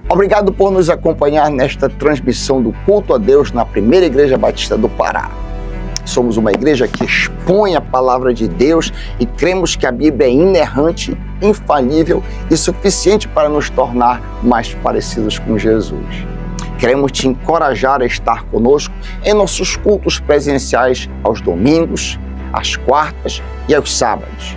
Obrigado por nos acompanhar nesta transmissão do culto a Deus na Primeira Igreja Batista do Pará. Somos uma igreja que expõe a palavra de Deus e cremos que a Bíblia é inerrante, infalível e suficiente para nos tornar mais parecidos com Jesus. Queremos te encorajar a estar conosco em nossos cultos presenciais aos domingos, às quartas e aos sábados.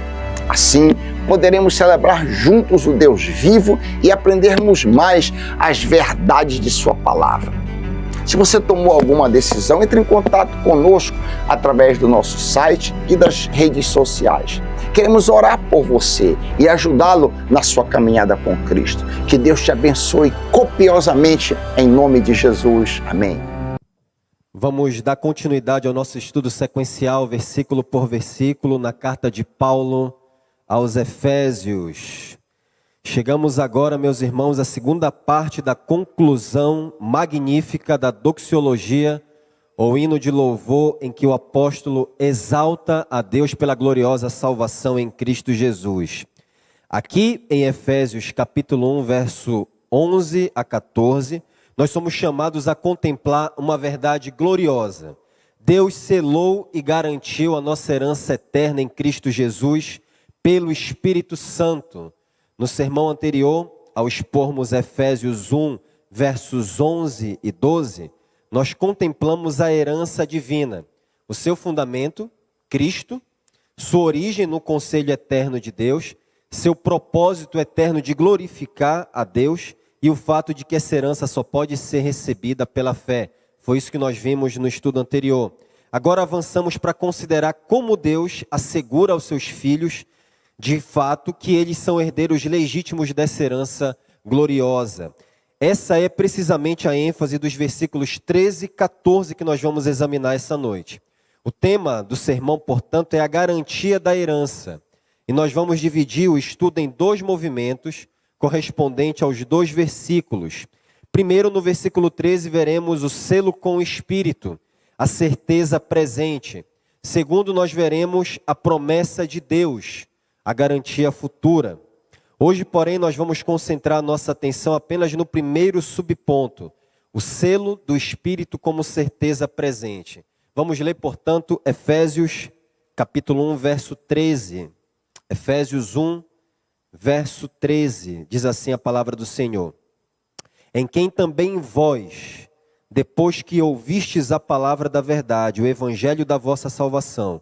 Assim, poderemos celebrar juntos o Deus vivo e aprendermos mais as verdades de sua palavra. Se você tomou alguma decisão, entre em contato conosco através do nosso site e das redes sociais. Queremos orar por você e ajudá-lo na sua caminhada com Cristo. Que Deus te abençoe copiosamente em nome de Jesus. Amém. Vamos dar continuidade ao nosso estudo sequencial, versículo por versículo, na carta de Paulo aos Efésios. Chegamos agora, meus irmãos, à segunda parte da conclusão magnífica da doxologia, ou hino de louvor, em que o apóstolo exalta a Deus pela gloriosa salvação em Cristo Jesus. Aqui em Efésios capítulo 1, verso 11 a 14, nós somos chamados a contemplar uma verdade gloriosa. Deus selou e garantiu a nossa herança eterna em Cristo Jesus pelo Espírito Santo. No sermão anterior, ao expormos Efésios 1, versos 11 e 12, nós contemplamos a herança divina, o seu fundamento, Cristo, sua origem no conselho eterno de Deus, seu propósito eterno de glorificar a Deus e o fato de que essa herança só pode ser recebida pela fé. Foi isso que nós vimos no estudo anterior. Agora avançamos para considerar como Deus assegura aos seus filhos de fato que eles são herdeiros legítimos dessa herança gloriosa. Essa é precisamente a ênfase dos versículos 13 e 14 que nós vamos examinar essa noite. O tema do sermão, portanto, é a garantia da herança. E nós vamos dividir o estudo em dois movimentos, correspondente aos dois versículos. Primeiro, no versículo 13, veremos o selo com o Espírito, a certeza presente. Segundo, nós veremos a promessa de Deus, a garantia futura. Hoje, porém, nós vamos concentrar nossa atenção apenas no primeiro subponto, o selo do Espírito como certeza presente. Vamos ler, portanto, Efésios capítulo 1, verso 13. Efésios 1, verso 13, diz assim a palavra do Senhor. Em quem também vós, depois que ouvistes a palavra da verdade, o evangelho da vossa salvação,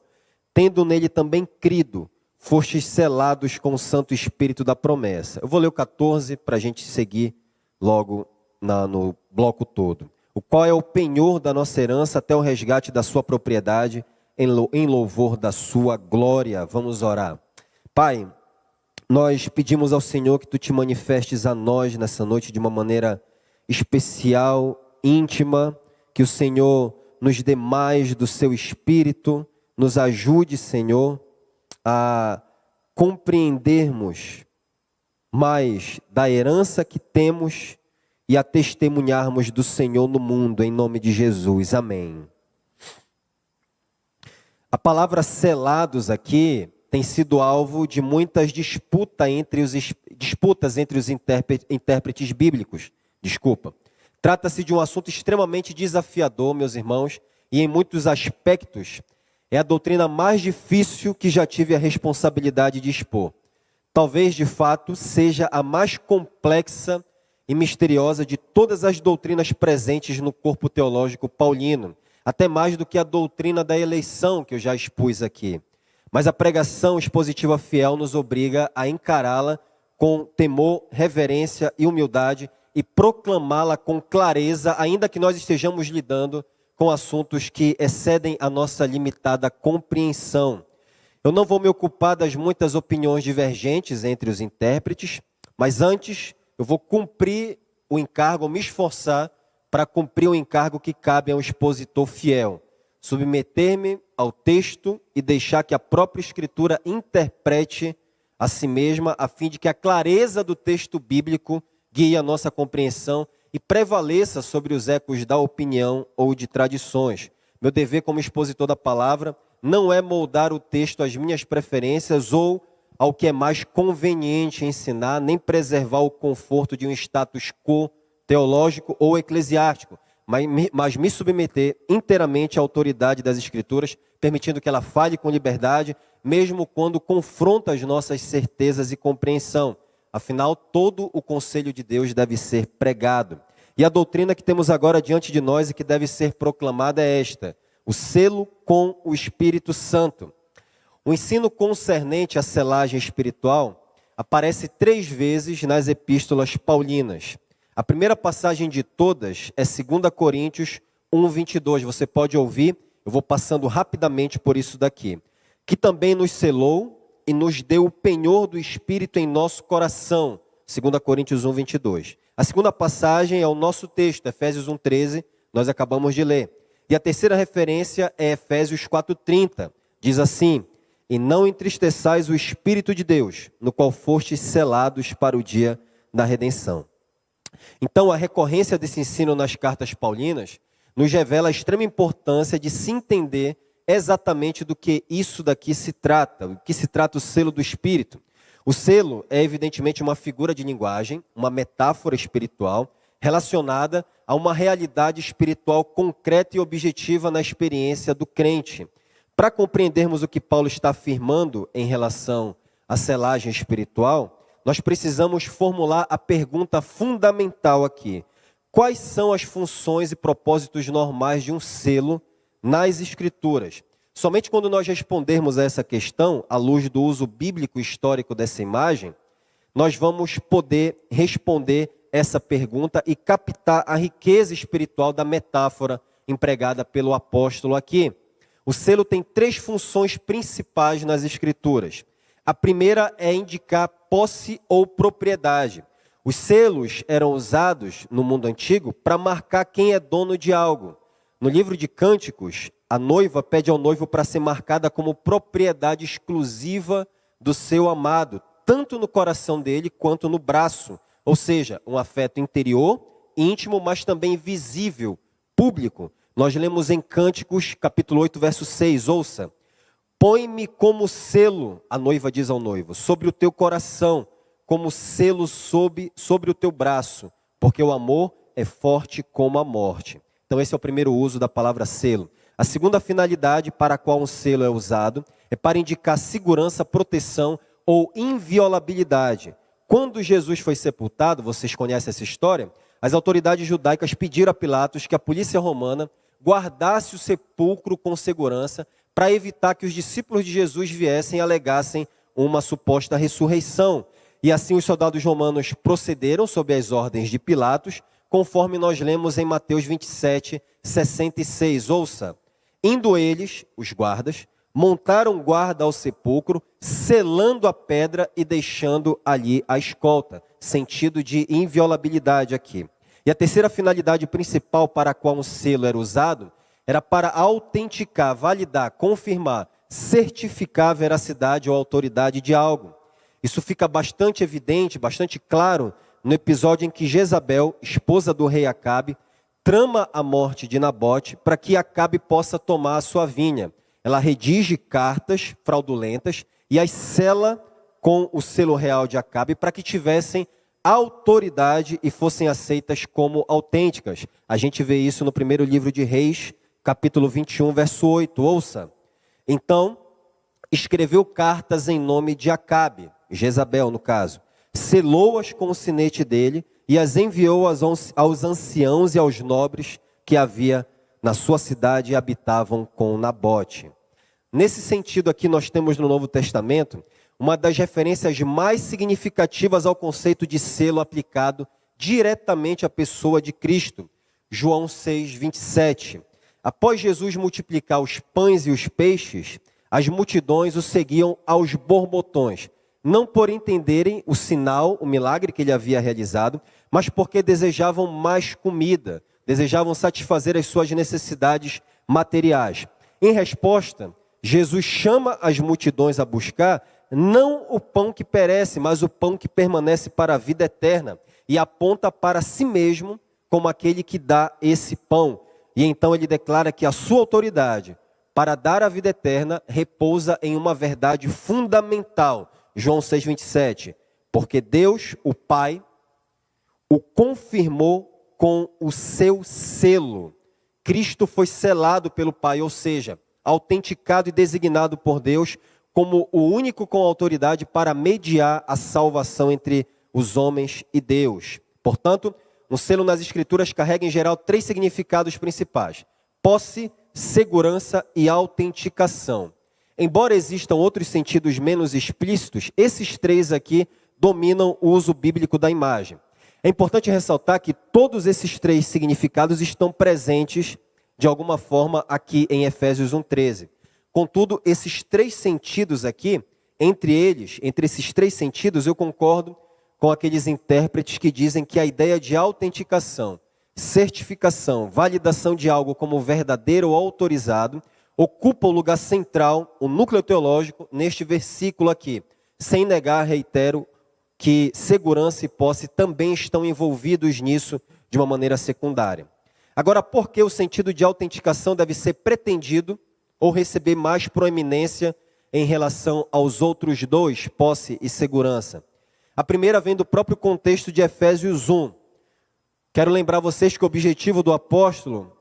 tendo nele também crido, fostes selados com o Santo Espírito da promessa. Eu vou ler o 14 para a gente seguir logo no bloco todo. O qual é o penhor da nossa herança até o resgate da sua propriedade, em louvor da sua glória. Vamos orar. Pai, nós pedimos ao Senhor que Tu te manifestes a nós nessa noite de uma maneira especial, íntima, que o Senhor nos dê mais do Seu Espírito, nos ajude, Senhor, a compreendermos mais da herança que temos e a testemunharmos do Senhor no mundo, em nome de Jesus. Amém. A palavra selados aqui tem sido alvo de muitas disputas entre os intérpretes bíblicos. Trata-se de um assunto extremamente desafiador, meus irmãos, e em muitos aspectos é a doutrina mais difícil que já tive a responsabilidade de expor. Talvez, de fato, seja a mais complexa e misteriosa de todas as doutrinas presentes no corpo teológico paulino, até mais do que a doutrina da eleição que eu já expus aqui. Mas a pregação expositiva fiel nos obriga a encará-la com temor, reverência e humildade e proclamá-la com clareza, ainda que nós estejamos lidando com assuntos que excedem a nossa limitada compreensão. Eu não vou me ocupar das muitas opiniões divergentes entre os intérpretes, mas antes eu vou cumprir o encargo, me esforçar para cumprir o encargo que cabe a um expositor fiel. Submeter-me ao texto e deixar que a própria Escritura interprete a si mesma, a fim de que a clareza do texto bíblico guie a nossa compreensão e prevaleça sobre os ecos da opinião ou de tradições. Meu dever como expositor da palavra não é moldar o texto às minhas preferências ou ao que é mais conveniente ensinar, nem preservar o conforto de um status quo teológico ou eclesiástico, mas me submeter inteiramente à autoridade das Escrituras, permitindo que ela fale com liberdade, mesmo quando confronta as nossas certezas e compreensão. Afinal, todo o conselho de Deus deve ser pregado. E a doutrina que temos agora diante de nós e que deve ser proclamada é esta: o selo com o Espírito Santo. O ensino concernente à selagem espiritual aparece 3 vezes nas epístolas paulinas. A primeira passagem de todas é 2 Coríntios 1:22. Você pode ouvir, eu vou passando rapidamente por isso daqui. Que também nos selou e nos deu o penhor do Espírito em nosso coração. 2 Coríntios 1:22. A segunda passagem é o nosso texto, Efésios 1:13, nós acabamos de ler. E a terceira referência é Efésios 4:30. Diz assim: e não entristeçais o Espírito de Deus, no qual fostes selados para o dia da redenção. Então, a recorrência desse ensino nas cartas paulinas nos revela a extrema importância de se entender exatamente do que isso daqui se trata, o que se trata o selo do Espírito. O selo é evidentemente uma figura de linguagem, uma metáfora espiritual, relacionada a uma realidade espiritual concreta e objetiva na experiência do crente. Para compreendermos o que Paulo está afirmando em relação à selagem espiritual, nós precisamos formular a pergunta fundamental aqui: quais são as funções e propósitos normais de um selo nas Escrituras? Somente quando nós respondermos a essa questão, à luz do uso bíblico histórico dessa imagem, nós vamos poder responder essa pergunta e captar a riqueza espiritual da metáfora empregada pelo apóstolo aqui. O selo tem 3 funções principais nas Escrituras. A primeira é indicar posse ou propriedade. Os selos eram usados no mundo antigo para marcar quem é dono de algo. No livro de Cânticos, a noiva pede ao noivo para ser marcada como propriedade exclusiva do seu amado, tanto no coração dele quanto no braço. Ou seja, um afeto interior, íntimo, mas também visível, público. Nós lemos em Cânticos, capítulo 8, verso 6, ouça: põe-me como selo, a noiva diz ao noivo, sobre o teu coração, como selo sobre o teu braço, porque o amor é forte como a morte. Então esse é o primeiro uso da palavra selo. A segunda finalidade para a qual um selo é usado é para indicar segurança, proteção ou inviolabilidade. Quando Jesus foi sepultado, vocês conhecem essa história, as autoridades judaicas pediram a Pilatos que a polícia romana guardasse o sepulcro com segurança para evitar que os discípulos de Jesus viessem e alegassem uma suposta ressurreição. E assim os soldados romanos procederam sob as ordens de Pilatos, conforme nós lemos em Mateus 27, 66. Ouça: indo eles, os guardas, montaram guarda ao sepulcro, selando a pedra e deixando ali a escolta. Sentido de inviolabilidade aqui. E a terceira finalidade principal para a qual um selo era usado era para autenticar, validar, confirmar, certificar a veracidade ou autoridade de algo. Isso fica bastante evidente, bastante claro no episódio em que Jezabel, esposa do rei Acabe, trama a morte de Nabote para que Acabe possa tomar a sua vinha. Ela redige cartas fraudulentas e as sela com o selo real de Acabe para que tivessem autoridade e fossem aceitas como autênticas. A gente vê isso no primeiro livro de Reis, capítulo 21, verso 8. Ouça: então escreveu cartas em nome de Acabe, Jezabel no caso, selou-as com o sinete dele e as enviou aos anciãos e aos nobres que havia na sua cidade e habitavam com Nabote. Nesse sentido aqui nós temos no Novo Testamento uma das referências mais significativas ao conceito de selo aplicado diretamente à pessoa de Cristo. João 6, 27. Após Jesus multiplicar os pães e os peixes, as multidões o seguiam aos borbotões, não por entenderem o sinal, o milagre que ele havia realizado, mas porque desejavam mais comida, desejavam satisfazer as suas necessidades materiais. Em resposta, Jesus chama as multidões a buscar não o pão que perece, mas o pão que permanece para a vida eterna, e aponta para si mesmo como aquele que dá esse pão. E então ele declara que a sua autoridade para dar a vida eterna repousa em uma verdade fundamental. João 6,27. Porque Deus, o Pai, o confirmou com o seu selo. Cristo foi selado pelo Pai, ou seja, autenticado e designado por Deus como o único com autoridade para mediar a salvação entre os homens e Deus. Portanto, um selo nas Escrituras carrega em geral 3 significados principais: posse, segurança e autenticação. Embora existam outros sentidos menos explícitos, esses 3 aqui dominam o uso bíblico da imagem. É importante ressaltar que todos esses 3 significados estão presentes de alguma forma aqui em Efésios 1:13. Contudo, esses 3 sentidos aqui, entre esses 3 sentidos, eu concordo com aqueles intérpretes que dizem que a ideia de autenticação, certificação, validação de algo como verdadeiro ou autorizado, ocupa o lugar central, o núcleo teológico, neste versículo aqui. Sem negar, reitero, que segurança e posse também estão envolvidos nisso de uma maneira secundária. Agora, por que o sentido de autenticação deve ser pretendido ou receber mais proeminência em relação aos outros 2, posse e segurança? A primeira vem do próprio contexto de Efésios 1. Quero lembrar vocês que o objetivo do apóstolo,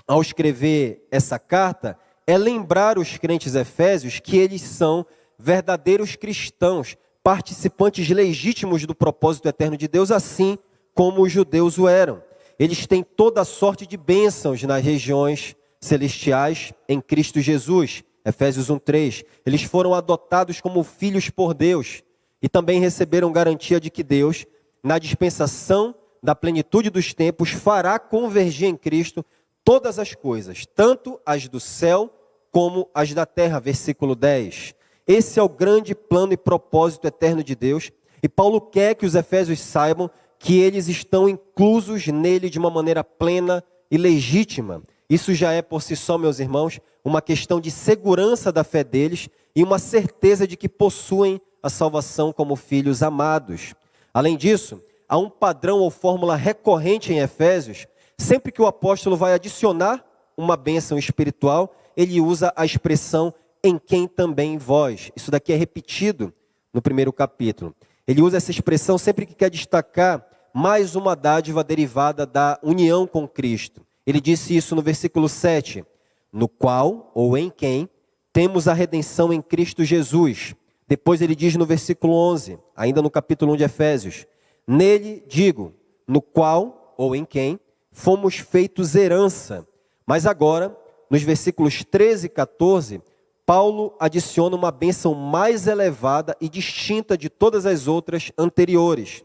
ao escrever essa carta, é lembrar os crentes efésios que eles são verdadeiros cristãos, participantes legítimos do propósito eterno de Deus, assim como os judeus o eram. Eles têm toda a sorte de bênçãos nas regiões celestiais em Cristo Jesus. Efésios 1:3. Eles foram adotados como filhos por Deus e também receberam garantia de que Deus, na dispensação da plenitude dos tempos, fará convergir em Cristo todas as coisas, tanto as do céu como as da terra. Versículo 10. Esse é o grande plano e propósito eterno de Deus, e Paulo quer que os efésios saibam que eles estão inclusos nele de uma maneira plena e legítima. Isso já é por si só, meus irmãos, uma questão de segurança da fé deles e uma certeza de que possuem a salvação como filhos amados. Além disso, há um padrão ou fórmula recorrente em Efésios. Sempre que o apóstolo vai adicionar uma bênção espiritual, ele usa a expressão em quem também vós. Isso daqui é repetido no primeiro capítulo. Ele usa essa expressão sempre que quer destacar mais uma dádiva derivada da união com Cristo. Ele disse isso no versículo 7, no qual, ou em quem, temos a redenção em Cristo Jesus. Depois ele diz no versículo 11, ainda no capítulo 1 de Efésios, nele, digo, no qual, ou em quem, fomos feitos herança. Mas agora, nos versículos 13 e 14, Paulo adiciona uma bênção mais elevada e distinta de todas as outras anteriores.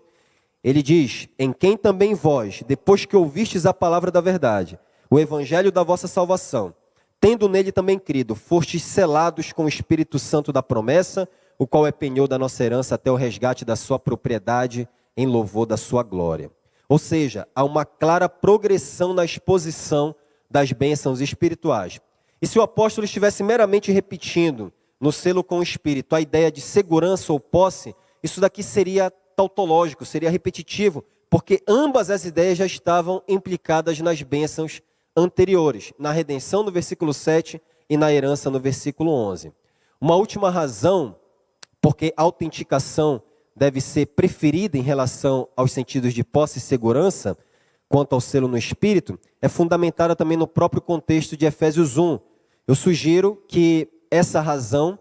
Ele diz, em quem também vós, depois que ouvistes a palavra da verdade, o evangelho da vossa salvação, tendo nele também crido, fostes selados com o Espírito Santo da promessa, o qual é penhor da nossa herança até o resgate da sua propriedade, em louvor da sua glória. Ou seja, há uma clara progressão na exposição das bênçãos espirituais. E se o apóstolo estivesse meramente repetindo no selo com o Espírito a ideia de segurança ou posse, isso daqui seria tautológico, seria repetitivo, porque ambas as ideias já estavam implicadas nas bênçãos anteriores, na redenção no versículo 7 e na herança no versículo 11. Uma última razão porque a autenticação deve ser preferida em relação aos sentidos de posse e segurança, quanto ao selo no Espírito, é fundamentada também no próprio contexto de Efésios 1. Eu sugiro que essa razão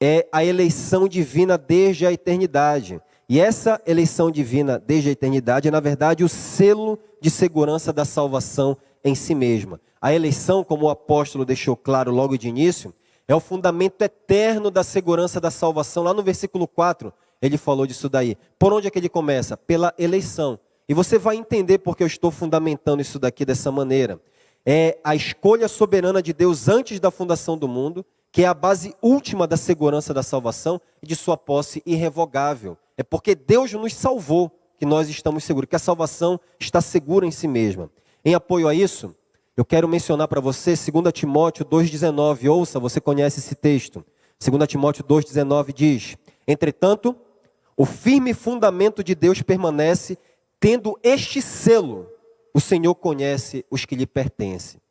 é a eleição divina desde a eternidade. E essa eleição divina desde a eternidade é, na verdade, o selo de segurança da salvação em si mesma. A eleição, como o apóstolo deixou claro logo de início, é o fundamento eterno da segurança da salvação. Lá no versículo 4, ele falou disso daí. Por onde é que ele começa? Pela eleição. E você vai entender porque eu estou fundamentando isso daqui dessa maneira. É a escolha soberana de Deus antes da fundação do mundo, que é a base última da segurança da salvação e de sua posse irrevogável. É porque Deus nos salvou que nós estamos seguros, que a salvação está segura em si mesma. Em apoio a isso, eu quero mencionar para você 2 Timóteo 2,19. Ouça, você conhece esse texto. 2 Timóteo 2,19 diz, entretanto, o firme fundamento de Deus permanece, tendo este selo, o Senhor conhece os que lhe pertencem.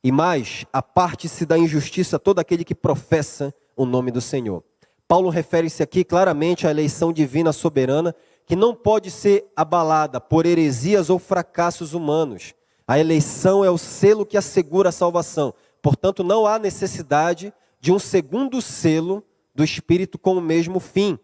E mais, aparte-se da injustiça todo aquele que professa o nome do Senhor. Paulo refere-se aqui claramente à eleição divina soberana, que não pode ser abalada por heresias ou fracassos humanos. A eleição é o selo que assegura a salvação. Portanto, não há necessidade de um segundo selo do Espírito com o mesmo fim.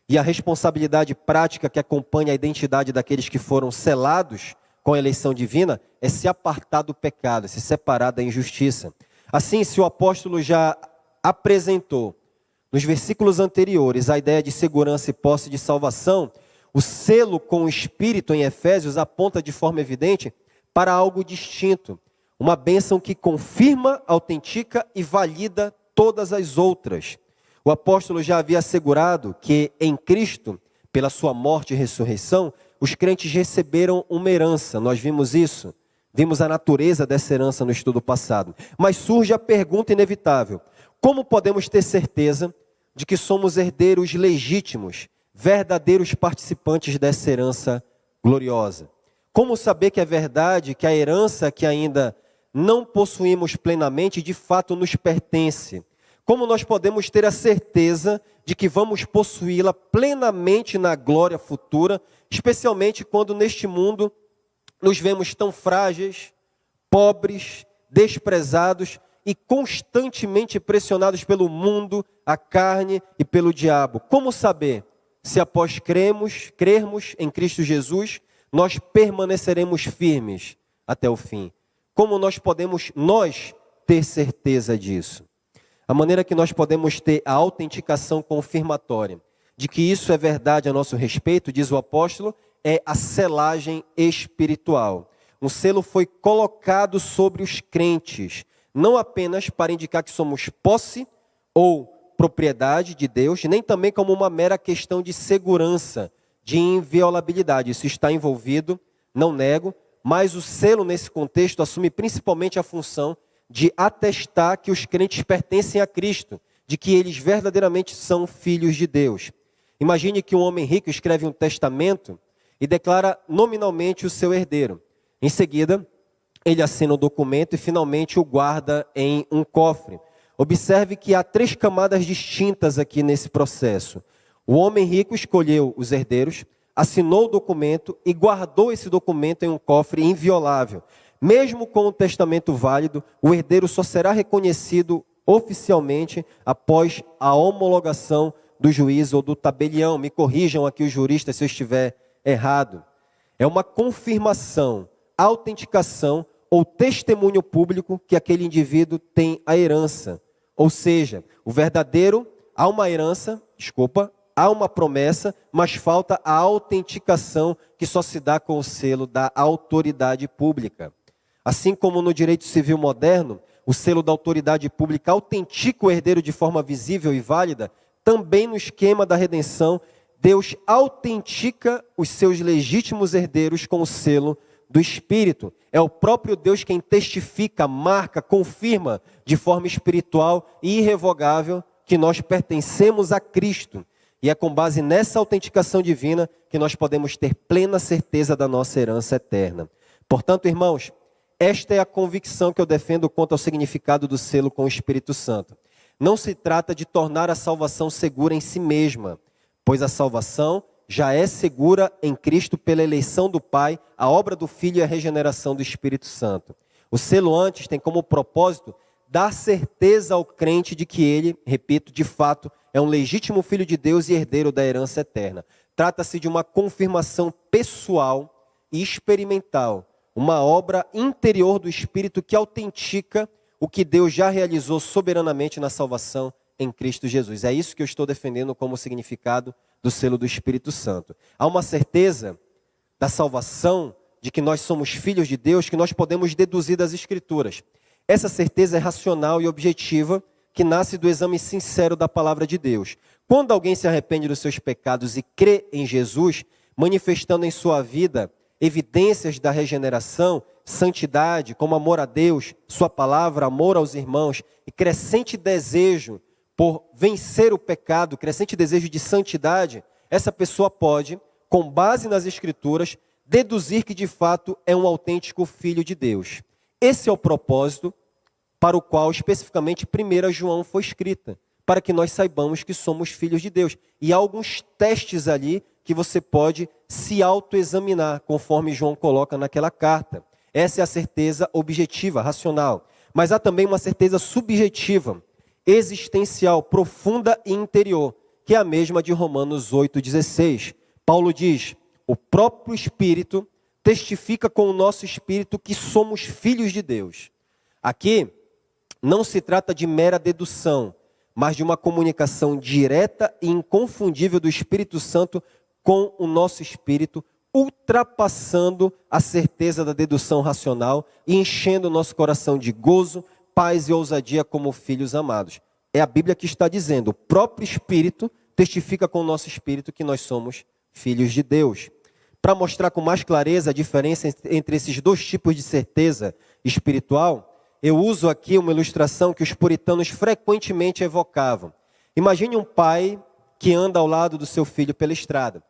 E a responsabilidade prática que acompanha a identidade daqueles que foram selados com a eleição divina é se apartar do pecado, se separar da injustiça. Assim, se o apóstolo já apresentou nos versículos anteriores a ideia de segurança e posse de salvação, o selo com o Espírito em Efésios aponta de forma evidente para algo distinto. Uma bênção que confirma, autentica e valida todas as outras. O apóstolo já havia assegurado que em Cristo, pela sua morte e ressurreição, os crentes receberam uma herança. Nós vimos isso. Vimos a natureza dessa herança no estudo passado. Mas surge a pergunta inevitável: como podemos ter certeza de que somos herdeiros legítimos, verdadeiros participantes dessa herança gloriosa? Como saber que é verdade que a herança que ainda não possuímos plenamente, de fato nos pertence? Como nós podemos ter a certeza de que vamos possuí-la plenamente na glória futura, especialmente quando neste mundo nos vemos tão frágeis, pobres, desprezados e constantemente pressionados pelo mundo, a carne e pelo diabo? Como saber se após crermos em Cristo Jesus, nós permaneceremos firmes até o fim? Como nós podemos ter certeza disso? A maneira que nós podemos ter a autenticação confirmatória de que isso é verdade a nosso respeito, diz o apóstolo, é a selagem espiritual. Um selo foi colocado sobre os crentes, não apenas para indicar que somos posse ou propriedade de Deus, nem também como uma mera questão de segurança, de inviolabilidade. Isso está envolvido, não nego, mas o selo nesse contexto assume principalmente a função de atestar que os crentes pertencem a Cristo, de que eles verdadeiramente são filhos de Deus. Imagine que um homem rico escreve um testamento e declara nominalmente o seu herdeiro. Em seguida, ele assina o documento e finalmente o guarda em um cofre. Observe que há 3 camadas distintas aqui nesse processo. O homem rico escolheu os herdeiros, assinou o documento e guardou esse documento em um cofre inviolável. Mesmo com o testamento válido, o herdeiro só será reconhecido oficialmente após a homologação do juiz ou do tabelião. Me corrijam aqui os juristas se eu estiver errado. É uma confirmação, autenticação ou testemunho público que aquele indivíduo tem a herança. Ou seja, o verdadeiro, há uma herança, há uma promessa, mas falta a autenticação que só se dá com o selo da autoridade pública. Assim como no direito civil moderno, o selo da autoridade pública autentica o herdeiro de forma visível e válida, também no esquema da redenção, Deus autentica os seus legítimos herdeiros com o selo do Espírito. É o próprio Deus quem testifica, marca, confirma de forma espiritual e irrevogável que nós pertencemos a Cristo. E é com base nessa autenticação divina que nós podemos ter plena certeza da nossa herança eterna. Portanto, irmãos, esta é a convicção que eu defendo quanto ao significado do selo com o Espírito Santo. Não se trata de tornar a salvação segura em si mesma, pois a salvação já é segura em Cristo pela eleição do Pai, a obra do Filho e a regeneração do Espírito Santo. O selo antes tem como propósito dar certeza ao crente de que ele, repito, de fato, é um legítimo filho de Deus e herdeiro da herança eterna. Trata-se de uma confirmação pessoal e experimental, uma obra interior do Espírito que autentica o que Deus já realizou soberanamente na salvação em Cristo Jesus. É isso que eu estou defendendo como significado do selo do Espírito Santo. Há uma certeza da salvação, de que nós somos filhos de Deus, que nós podemos deduzir das Escrituras. Essa certeza é racional e objetiva, que nasce do exame sincero da palavra de Deus. Quando alguém se arrepende dos seus pecados e crê em Jesus, manifestando em sua vida evidências da regeneração, santidade, como amor a Deus, sua palavra, amor aos irmãos e crescente desejo por vencer o pecado, crescente desejo de santidade, essa pessoa pode, com base nas Escrituras, deduzir que de fato é um autêntico filho de Deus. Esse é o propósito para o qual especificamente 1 João foi escrita. para que nós saibamos que somos filhos de Deus. E há alguns testes ali que você pode se autoexaminar, conforme João coloca naquela carta. Essa é a certeza objetiva, racional. Mas há também uma certeza subjetiva, existencial, profunda e interior, que é a mesma de Romanos 8,16. Paulo diz: o próprio Espírito testifica com o nosso espírito que somos filhos de Deus. Aqui não se trata de mera dedução, mas de uma comunicação direta e inconfundível do Espírito Santo com o nosso espírito, ultrapassando a certeza da dedução racional e enchendo o nosso coração de gozo, paz e ousadia como filhos amados. É a Bíblia que está dizendo: o próprio Espírito testifica com o nosso espírito que nós somos filhos de Deus. Para mostrar com mais clareza a diferença entre esses dois tipos de certeza espiritual, eu uso aqui uma ilustração que os puritanos frequentemente evocavam. Imagine um pai que anda ao lado do seu filho pela estrada.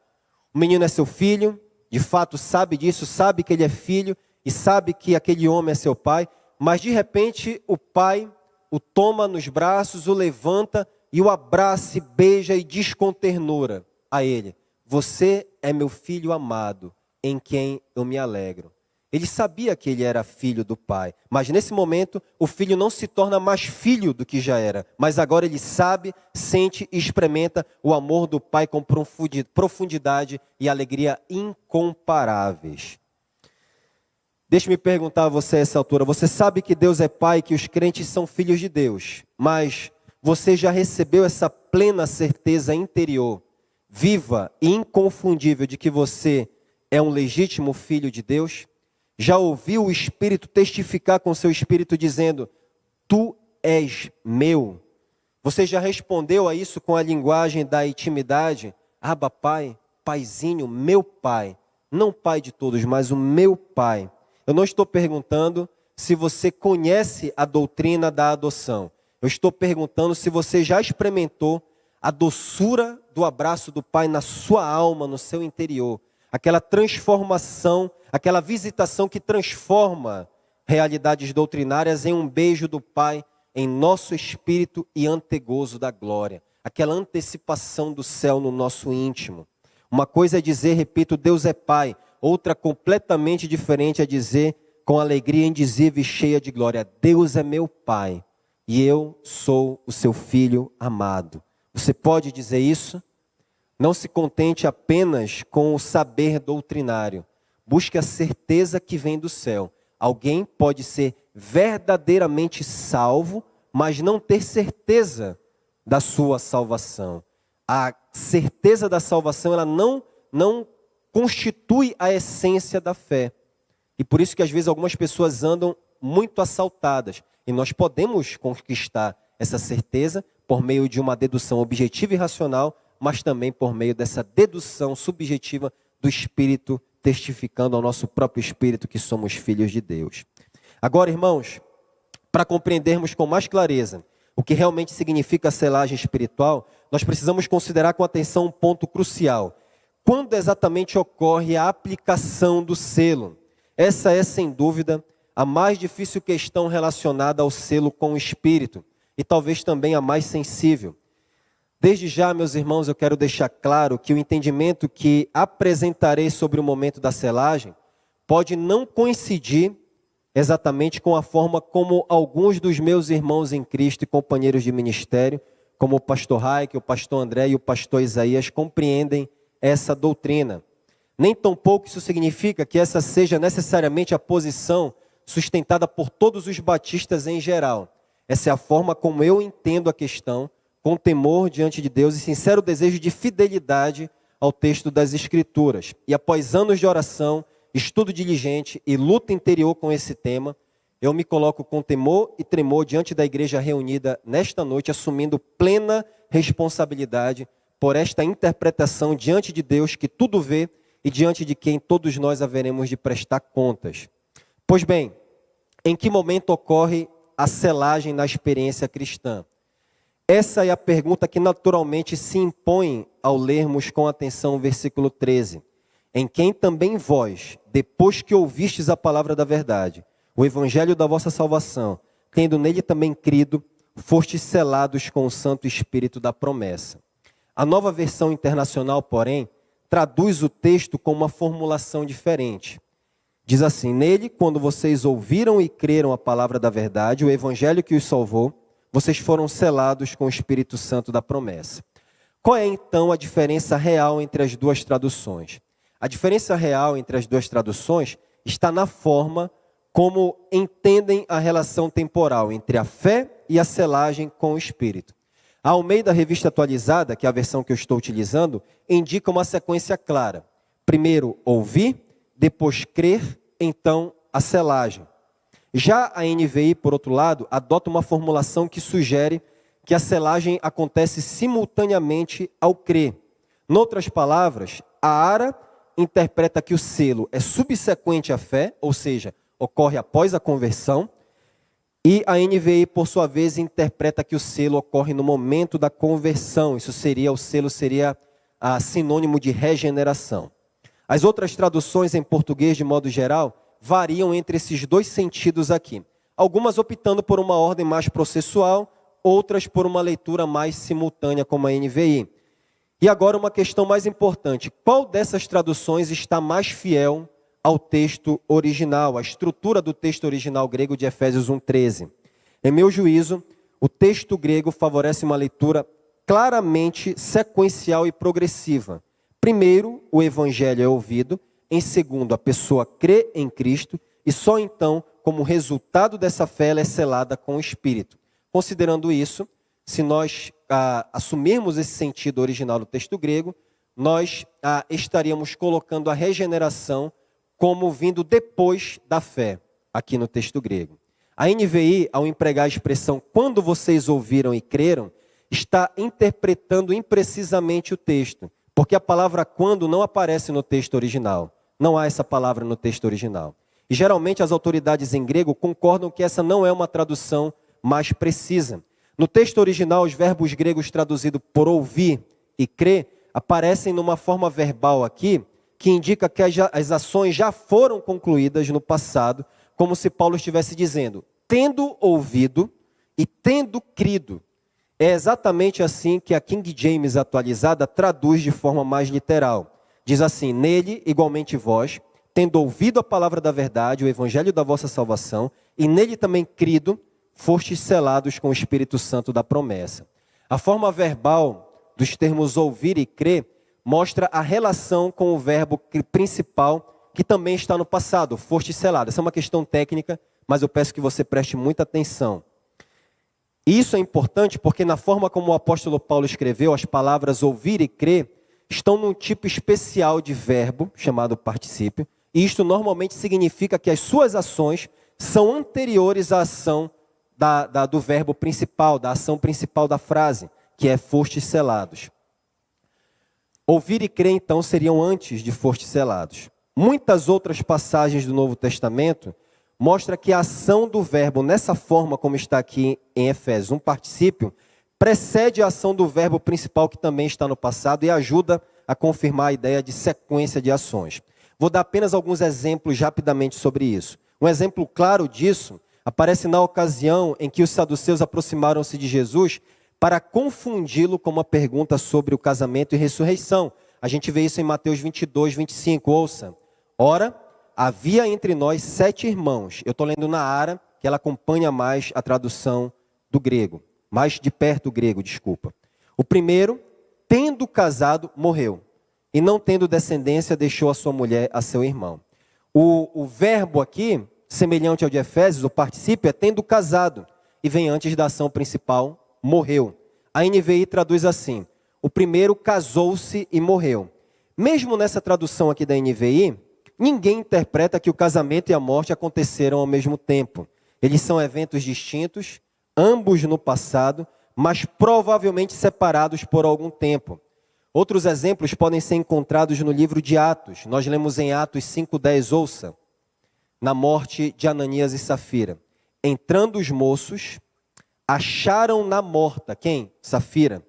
O menino é seu filho, de fato sabe disso, sabe que ele é filho e sabe que aquele homem é seu pai, mas de repente o pai o toma nos braços, o levanta e o abraça, beija e diz com ternura a ele: você é meu filho amado, em quem eu me alegro. Ele sabia que ele era filho do pai, mas nesse momento o filho não se torna mais filho do que já era, mas agora ele sabe, sente e experimenta o amor do pai com profundidade e alegria incomparáveis. Deixe-me perguntar a você a essa altura: você sabe que Deus é pai, que os crentes são filhos de Deus, mas você já recebeu essa plena certeza interior, viva e inconfundível de que você é um legítimo filho de Deus? Já ouviu o Espírito testificar com seu espírito dizendo: tu és meu? Você já respondeu a isso com a linguagem da intimidade? Abba Pai, Paizinho, meu Pai. Não Pai de todos, mas o meu Pai. Eu não estou perguntando se você conhece a doutrina da adoção. Eu estou perguntando se você já experimentou a doçura do abraço do Pai na sua alma, no seu interior. Aquela transformação, aquela visitação que transforma realidades doutrinárias em um beijo do Pai em nosso espírito e antegozo da glória. Aquela antecipação do céu no nosso íntimo. Uma coisa é dizer, repito, Deus é Pai. Outra completamente diferente é dizer, com alegria indizível e cheia de glória: Deus é meu Pai e eu sou o seu filho amado. Você pode dizer isso? Não se contente apenas com o saber doutrinário. Busque a certeza que vem do céu. Alguém pode ser verdadeiramente salvo, mas não ter certeza da sua salvação. A certeza da salvação, ela não constitui a essência da fé. E por isso que às vezes algumas pessoas andam muito assaltadas. E nós podemos conquistar essa certeza por meio de uma dedução objetiva e racional, mas também por meio dessa dedução subjetiva do Espírito, testificando ao nosso próprio Espírito que somos filhos de Deus. Agora, irmãos, para compreendermos com mais clareza o que realmente significa a selagem espiritual, nós precisamos considerar com atenção um ponto crucial. Quando exatamente ocorre a aplicação do selo? Essa é, sem dúvida, a mais difícil questão relacionada ao selo com o Espírito, e talvez também a mais sensível. Desde já, meus irmãos, eu quero deixar claro que o entendimento que apresentarei sobre o momento da selagem pode não coincidir exatamente com a forma como alguns dos meus irmãos em Cristo e companheiros de ministério, como o pastor Raik, o pastor André e o pastor Isaías, compreendem essa doutrina. Nem tampouco isso significa que essa seja necessariamente a posição sustentada por todos os batistas em geral. Essa é a forma como eu entendo a questão, com temor diante de Deus e sincero desejo de fidelidade ao texto das Escrituras. E após anos de oração, estudo diligente e luta interior com esse tema, eu me coloco com temor e tremor diante da igreja reunida nesta noite, assumindo plena responsabilidade por esta interpretação diante de Deus que tudo vê e diante de quem todos nós haveremos de prestar contas. Pois bem, em que momento ocorre a selagem na experiência cristã? Essa é a pergunta que naturalmente se impõe ao lermos com atenção o versículo 13. Em quem também vós, depois que ouvistes a palavra da verdade, o evangelho da vossa salvação, tendo nele também crido, fostes selados com o Santo Espírito da promessa. A Nova Versão Internacional, porém, traduz o texto com uma formulação diferente. Diz assim: nele, quando vocês ouviram e creram a palavra da verdade, o evangelho que os salvou, vocês foram selados com o Espírito Santo da promessa. Qual é então a diferença real entre as duas traduções? A diferença real entre as duas traduções está na forma como entendem a relação temporal entre a fé e a selagem com o Espírito. A Almeida Revista Atualizada, que é a versão que eu estou utilizando, indica uma sequência clara. Primeiro ouvir, depois crer, então a selagem. Já a NVI, por outro lado, adota uma formulação que sugere que a selagem acontece simultaneamente ao crer. Noutras palavras, a ARA interpreta que o selo é subsequente à fé, ou seja, ocorre após a conversão, e a NVI, por sua vez, interpreta que o selo ocorre no momento da conversão. Isso seria, o selo seria sinônimo de regeneração. As outras traduções em português, de modo geral, variam entre esses dois sentidos aqui. Algumas optando por uma ordem mais processual, outras por uma leitura mais simultânea, como a NVI. E agora uma questão mais importante: qual dessas traduções está mais fiel ao texto original, à estrutura do texto original grego de Efésios 1:13? Em meu juízo, o texto grego favorece uma leitura claramente sequencial e progressiva. Primeiro, o evangelho é ouvido. Em segundo, a pessoa crê em Cristo. E só então, como resultado dessa fé, ela é selada com o Espírito. Considerando isso, se nós assumirmos esse sentido original do texto grego, nós estaríamos colocando a regeneração como vindo depois da fé, aqui no texto grego. A NVI, ao empregar a expressão "quando vocês ouviram e creram", está interpretando imprecisamente o texto, porque a palavra "quando" não aparece no texto original. Não há essa palavra no texto original. E geralmente as autoridades em grego concordam que essa não é uma tradução mais precisa. No texto original, os verbos gregos traduzidos por ouvir e crer aparecem numa forma verbal aqui, que indica que as ações já foram concluídas no passado, como se Paulo estivesse dizendo, tendo ouvido e tendo crido. É exatamente assim que a King James atualizada traduz de forma mais literal. Diz assim: nele, igualmente vós, tendo ouvido a palavra da verdade, o evangelho da vossa salvação, e nele também crido, fostes selados com o Espírito Santo da promessa. A forma verbal dos termos ouvir e crer mostra a relação com o verbo principal, que também está no passado, fostes selados. Essa é uma questão técnica, mas eu peço que você preste muita atenção. Isso é importante porque na forma como o apóstolo Paulo escreveu, as palavras ouvir e crer estão num tipo especial de verbo, chamado particípio, e isto normalmente significa que as suas ações são anteriores à ação do verbo principal, da ação principal da frase, que é fostes selados. Ouvir e crer, então, seriam antes de fostes selados. Muitas outras passagens do Novo Testamento mostram que a ação do verbo, nessa forma como está aqui em Efésios, um particípio, precede a ação do verbo principal, que também está no passado, e ajuda a confirmar a ideia de sequência de ações. Vou dar apenas alguns exemplos rapidamente sobre isso. Um exemplo claro disso aparece na ocasião em que os saduceus aproximaram-se de Jesus para confundi-lo com uma pergunta sobre o casamento e ressurreição. A gente vê isso em Mateus 22, 25. Ouça. Ora, havia entre nós 7 irmãos. Eu estou lendo na ARA, que ela acompanha mais a tradução do grego. Mais de perto o grego, desculpa. O primeiro, tendo casado, morreu. E não tendo descendência, deixou a sua mulher a seu irmão. O verbo aqui, semelhante ao de Efésios, o particípio é tendo casado. E vem antes da ação principal, morreu. A NVI traduz assim: o primeiro casou-se e morreu. Mesmo nessa tradução aqui da NVI, ninguém interpreta que o casamento e a morte aconteceram ao mesmo tempo. Eles são eventos distintos, ambos no passado, mas provavelmente separados por algum tempo. Outros exemplos podem ser encontrados no livro de Atos. Nós lemos em Atos 5:10, ouça, na morte de Ananias e Safira. Entrando os moços, acharam-na morta, quem? Safira.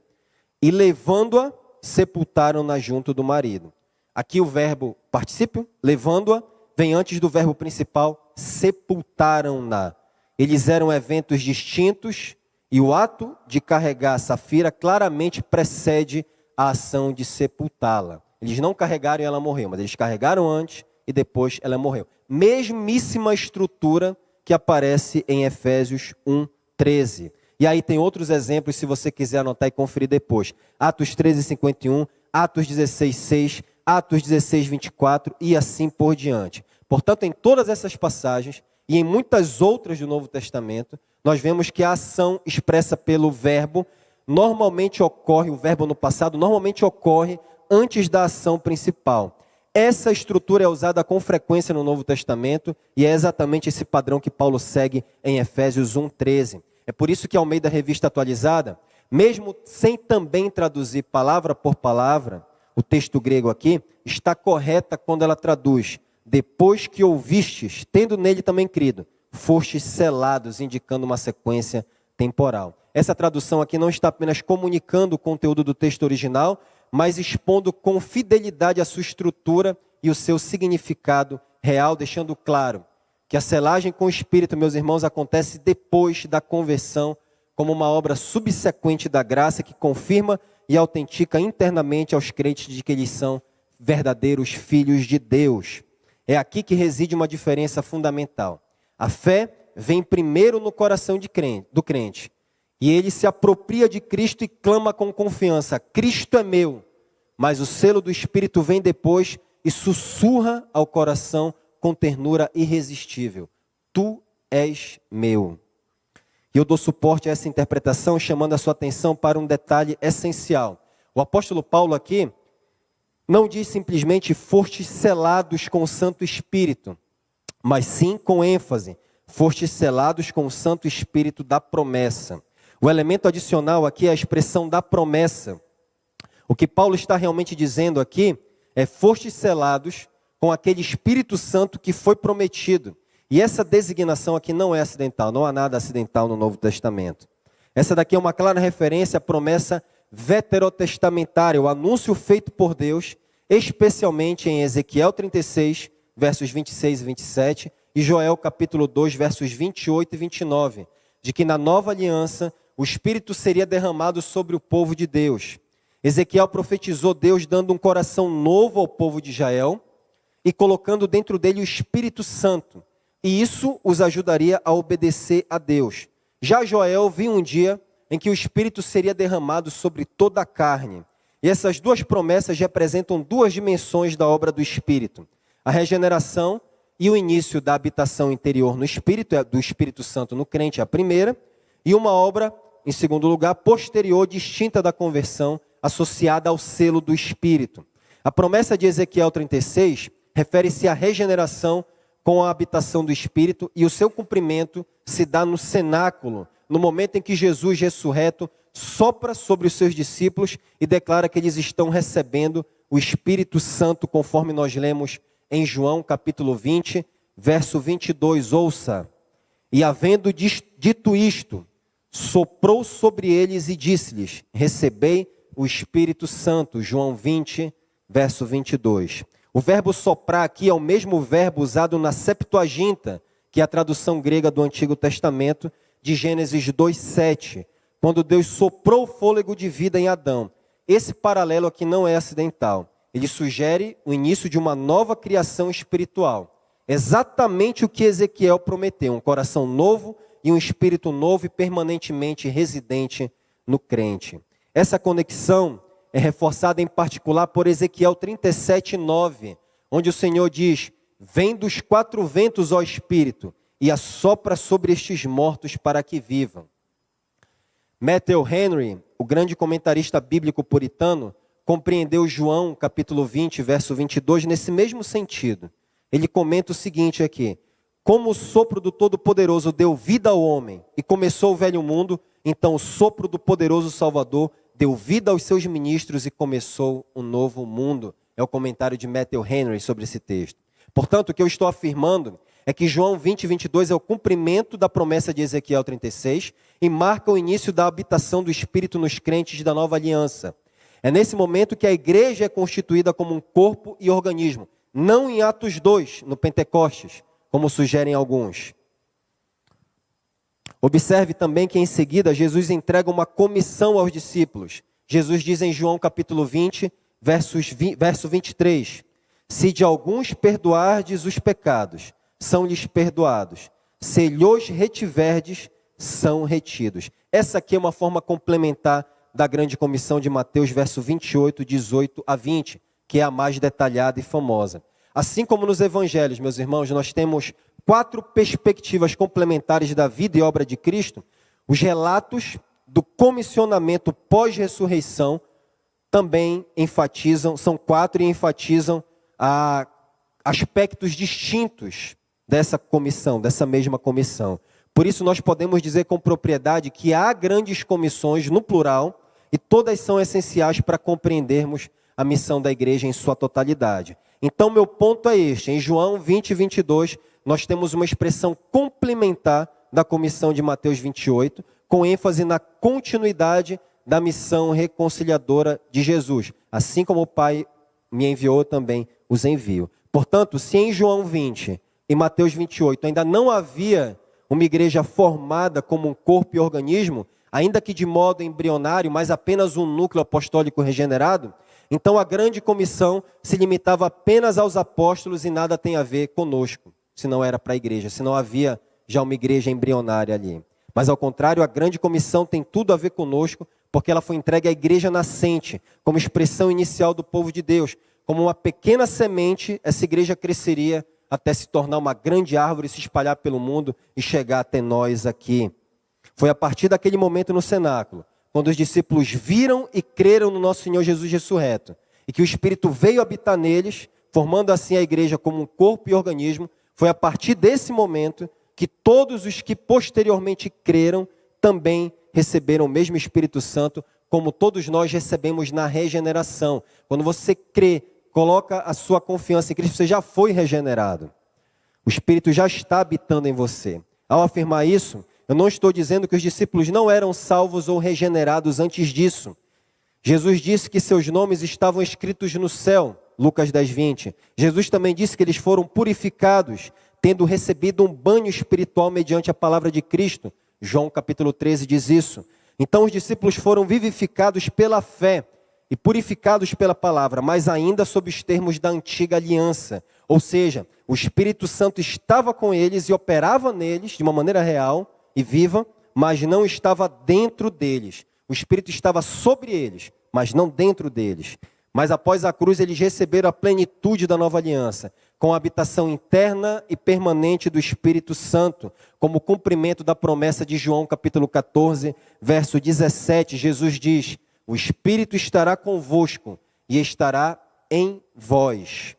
E levando-a, sepultaram-na junto do marido. Aqui o verbo particípio, levando-a, vem antes do verbo principal, sepultaram-na. Eles eram eventos distintos E o ato de carregar a Safira claramente precede a ação de sepultá-la. Eles não carregaram e ela morreu, mas eles carregaram antes e depois ela morreu. Mesmíssima estrutura que aparece em Efésios 1:13. E aí tem outros exemplos, se você quiser anotar e conferir depois. Atos 13:51, Atos 16:6, Atos 16:24 e assim por diante. Portanto, em todas essas passagens e em muitas outras do Novo Testamento, nós vemos que a ação expressa pelo verbo normalmente ocorre, o verbo no passado normalmente ocorre antes da ação principal. Essa estrutura é usada com frequência no Novo Testamento e é exatamente esse padrão que Paulo segue em Efésios 1:13. É por isso que a Almeida Revista Atualizada, mesmo sem também traduzir palavra por palavra, o texto grego aqui está correta quando ela traduz: depois que ouvistes, tendo nele também crido, fostes selados, indicando uma sequência temporal. Essa tradução aqui não está apenas comunicando o conteúdo do texto original, mas expondo com fidelidade a sua estrutura e o seu significado real, deixando claro que a selagem com o Espírito, meus irmãos, acontece depois da conversão, como uma obra subsequente da graça que confirma e autentica internamente aos crentes de que eles são verdadeiros filhos de Deus. É aqui que reside uma diferença fundamental. A fé vem primeiro no coração do crente, e ele se apropria de Cristo e clama com confiança: Cristo é meu. Mas o selo do Espírito vem depois e sussurra ao coração com ternura irresistível: tu és meu. E eu dou suporte a essa interpretação, chamando a sua atenção para um detalhe essencial. O apóstolo Paulo aqui não diz simplesmente fostes selados com o Santo Espírito, mas sim com ênfase: fostes selados com o Santo Espírito da promessa. O elemento adicional aqui é a expressão da promessa. O que Paulo está realmente dizendo aqui é: fostes selados com aquele Espírito Santo que foi prometido. E essa designação aqui não é acidental, não há nada acidental no Novo Testamento. Essa daqui é uma clara referência à promessa veterotestamentária, o anúncio feito por Deus, especialmente em Ezequiel 36, versos 26 e 27, e Joel capítulo 2, versos 28 e 29, de que na nova aliança o Espírito seria derramado sobre o povo de Deus. Ezequiel profetizou Deus dando um coração novo ao povo de Israel e colocando dentro dele o Espírito Santo. E isso os ajudaria a obedecer a Deus. Já Joel viu um dia em que o Espírito seria derramado sobre toda a carne. E essas duas promessas representam duas dimensões da obra do Espírito: a regeneração e o início da habitação interior no Espírito, do Espírito Santo no crente, a primeira, e uma obra, em segundo lugar, posterior, distinta da conversão, associada ao selo do Espírito. A promessa de Ezequiel 36 refere-se à regeneração com a habitação do Espírito, e o seu cumprimento se dá no cenáculo, no momento em que Jesus ressurreto sopra sobre os seus discípulos e declara que eles estão recebendo o Espírito Santo, conforme nós lemos em João capítulo 20, verso 22, ouça: e havendo dito isto, soprou sobre eles e disse-lhes: recebei o Espírito Santo. João 20, verso 22. O verbo soprar aqui é o mesmo verbo usado na Septuaginta, que é a tradução grega do Antigo Testamento, de Gênesis 2:7, quando Deus soprou o fôlego de vida em Adão. Esse paralelo aqui não é acidental. Ele sugere o início de uma nova criação espiritual. Exatamente o que Ezequiel prometeu: um coração novo e um espírito novo e permanentemente residente no crente. Essa conexão é reforçada em particular por Ezequiel 37:9, onde o Senhor diz: vem dos quatro ventos, ó Espírito, e assopra sobre estes mortos para que vivam. Matthew Henry, o grande comentarista bíblico puritano, compreendeu João capítulo 20, verso 22, nesse mesmo sentido. Ele comenta o seguinte aqui: como o sopro do Todo-Poderoso deu vida ao homem e começou o velho mundo, então o sopro do poderoso Salvador deu vida aos seus ministros e começou um novo mundo. É o comentário de Matthew Henry sobre esse texto. Portanto, o que eu estou afirmando é que João 20, 22 é o cumprimento da promessa de Ezequiel 36 e marca o início da habitação do Espírito nos crentes da nova aliança. É nesse momento que a igreja é constituída como um corpo e organismo, não em Atos 2, no Pentecostes, como sugerem alguns. Observe também que em seguida Jesus entrega uma comissão aos discípulos. Jesus diz em João capítulo 20, verso 23, se de alguns perdoardes os pecados, são-lhes perdoados. Se lhos retiverdes, são retidos. Essa aqui é uma forma complementar da grande comissão de Mateus, verso 28, 18 a 20, que é a mais detalhada e famosa. Assim como nos evangelhos, meus irmãos, nós temos 4 perspectivas complementares da vida e obra de Cristo. Os relatos do comissionamento pós-ressurreição também enfatizam, são 4 e enfatizam aspectos distintos dessa comissão, dessa mesma comissão. Por isso nós podemos dizer com propriedade que há grandes comissões no plural e todas são essenciais para compreendermos a missão da igreja em sua totalidade. Então meu ponto é este, em João 20 e 22, nós temos uma expressão complementar da comissão de Mateus 28, com ênfase na continuidade da missão reconciliadora de Jesus. Assim como o Pai me enviou, também os envio. Portanto, se em João 20 e Mateus 28 ainda não havia uma igreja formada como um corpo e organismo, ainda que de modo embrionário, mas apenas um núcleo apostólico regenerado, então a grande comissão se limitava apenas aos apóstolos e nada tem a ver conosco, se não era para a igreja, se não havia já uma igreja embrionária ali. Mas ao contrário, a grande comissão tem tudo a ver conosco, porque ela foi entregue à igreja nascente, como expressão inicial do povo de Deus. Como uma pequena semente, essa igreja cresceria até se tornar uma grande árvore, se espalhar pelo mundo e chegar até nós aqui. Foi a partir daquele momento no cenáculo, quando os discípulos viram e creram no nosso Senhor Jesus ressurreto, e que o Espírito veio habitar neles, formando assim a igreja como um corpo e organismo, foi a partir desse momento que todos os que posteriormente creram também receberam o mesmo Espírito Santo, como todos nós recebemos na regeneração. Quando você crê, coloca a sua confiança em Cristo, você já foi regenerado. O Espírito já está habitando em você. Ao afirmar isso, eu não estou dizendo que os discípulos não eram salvos ou regenerados antes disso. Jesus disse que seus nomes estavam escritos no céu, Lucas 10, 20. Jesus também disse que eles foram purificados, tendo recebido um banho espiritual mediante a palavra de Cristo. João capítulo 13 diz isso. Então os discípulos foram vivificados pela fé e purificados pela palavra, mas ainda sob os termos da antiga aliança. Ou seja, o Espírito Santo estava com eles e operava neles de uma maneira real e viva, mas não estava dentro deles. O Espírito estava sobre eles, mas não dentro deles. Mas após a cruz eles receberam a plenitude da nova aliança, com a habitação interna e permanente do Espírito Santo, como cumprimento da promessa de João capítulo 14, verso 17, Jesus diz: o Espírito estará convosco e estará em vós.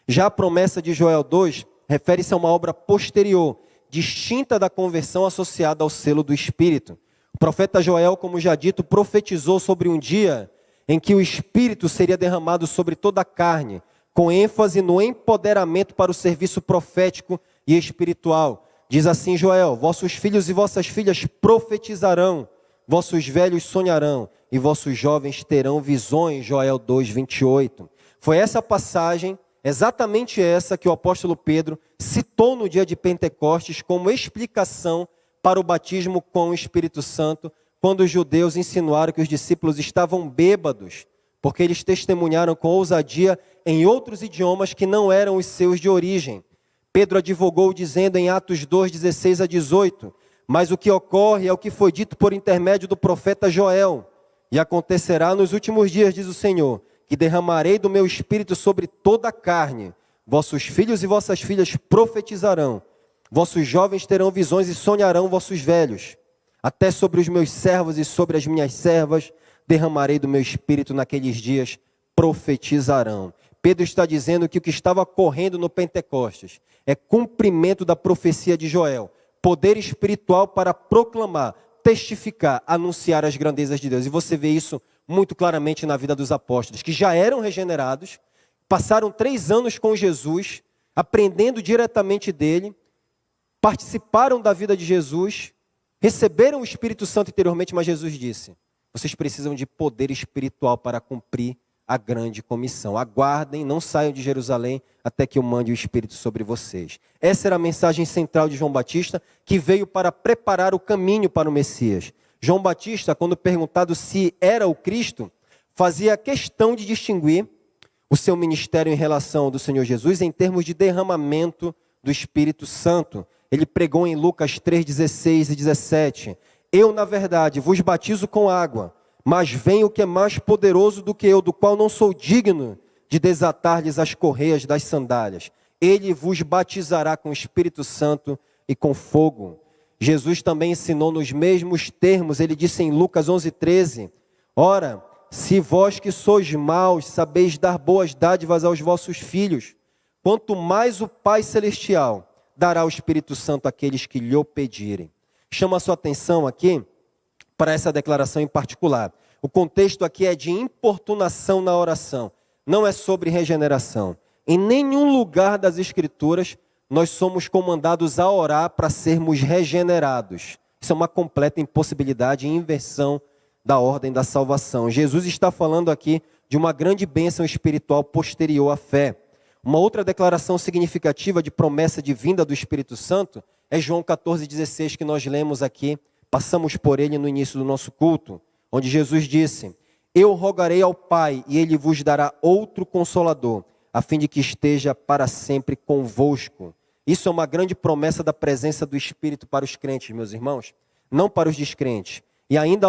Já a promessa de Joel 2 refere-se a uma obra posterior, distinta da conversão associada ao selo do Espírito. O profeta Joel, como já dito, profetizou sobre um dia em que o Espírito seria derramado sobre toda a carne, com ênfase no empoderamento para o serviço profético e espiritual. Diz assim Joel: vossos filhos e vossas filhas profetizarão, vossos velhos sonharão e vossos jovens terão visões. Joel 2, 28. Foi essa passagem, exatamente essa, que o apóstolo Pedro citou no dia de Pentecostes como explicação para o batismo com o Espírito Santo, quando os judeus insinuaram que os discípulos estavam bêbados, porque eles testemunharam com ousadia em outros idiomas que não eram os seus de origem. Pedro advogou dizendo em Atos 2, 16 a 18, mas o que ocorre é o que foi dito por intermédio do profeta Joel. E acontecerá nos últimos dias, diz o Senhor, que derramarei do meu espírito sobre toda a carne. Vossos filhos e vossas filhas profetizarão. Vossos jovens terão visões e sonharão vossos velhos. Até sobre os meus servos e sobre as minhas servas derramarei do meu espírito naqueles dias, profetizarão. Pedro está dizendo que o que estava ocorrendo no Pentecostes é cumprimento da profecia de Joel. Poder espiritual para proclamar, testificar, anunciar as grandezas de Deus. E você vê isso muito claramente na vida dos apóstolos, que já eram regenerados, passaram 3 anos com Jesus, aprendendo diretamente dele, participaram da vida de Jesus, receberam o Espírito Santo interiormente, mas Jesus disse: vocês precisam de poder espiritual para cumprir a grande comissão. Aguardem, não saiam de Jerusalém até que eu mande o Espírito sobre vocês. Essa era a mensagem central de João Batista, que veio para preparar o caminho para o Messias. João Batista, quando perguntado se era o Cristo, fazia questão de distinguir o seu ministério em relação ao do Senhor Jesus em termos de derramamento do Espírito Santo. Ele pregou em Lucas 3, 16 e 17. Eu, na verdade, vos batizo com água, mas vem o que é mais poderoso do que eu, do qual não sou digno de desatar-lhes as correias das sandálias. Ele vos batizará com o Espírito Santo e com fogo. Jesus também ensinou nos mesmos termos. Ele disse em Lucas 11, 13, ora, se vós que sois maus sabeis dar boas dádivas aos vossos filhos, quanto mais o Pai Celestial dará o Espírito Santo àqueles que lhe o pedirem. Chama a sua atenção aqui para essa declaração em particular. O contexto aqui é de importunação na oração, não é sobre regeneração. Em nenhum lugar das Escrituras nós somos comandados a orar para sermos regenerados. Isso é uma completa impossibilidade e inversão da ordem da salvação. Jesus está falando aqui de uma grande bênção espiritual posterior à fé. Uma outra declaração significativa de promessa de vinda do Espírito Santo é João 14,16, que nós lemos aqui, passamos por ele no início do nosso culto, onde Jesus disse, eu rogarei ao Pai e ele vos dará outro Consolador, a fim de que esteja para sempre convosco. Isso é uma grande promessa da presença do Espírito para os crentes, meus irmãos, não para os descrentes. E ainda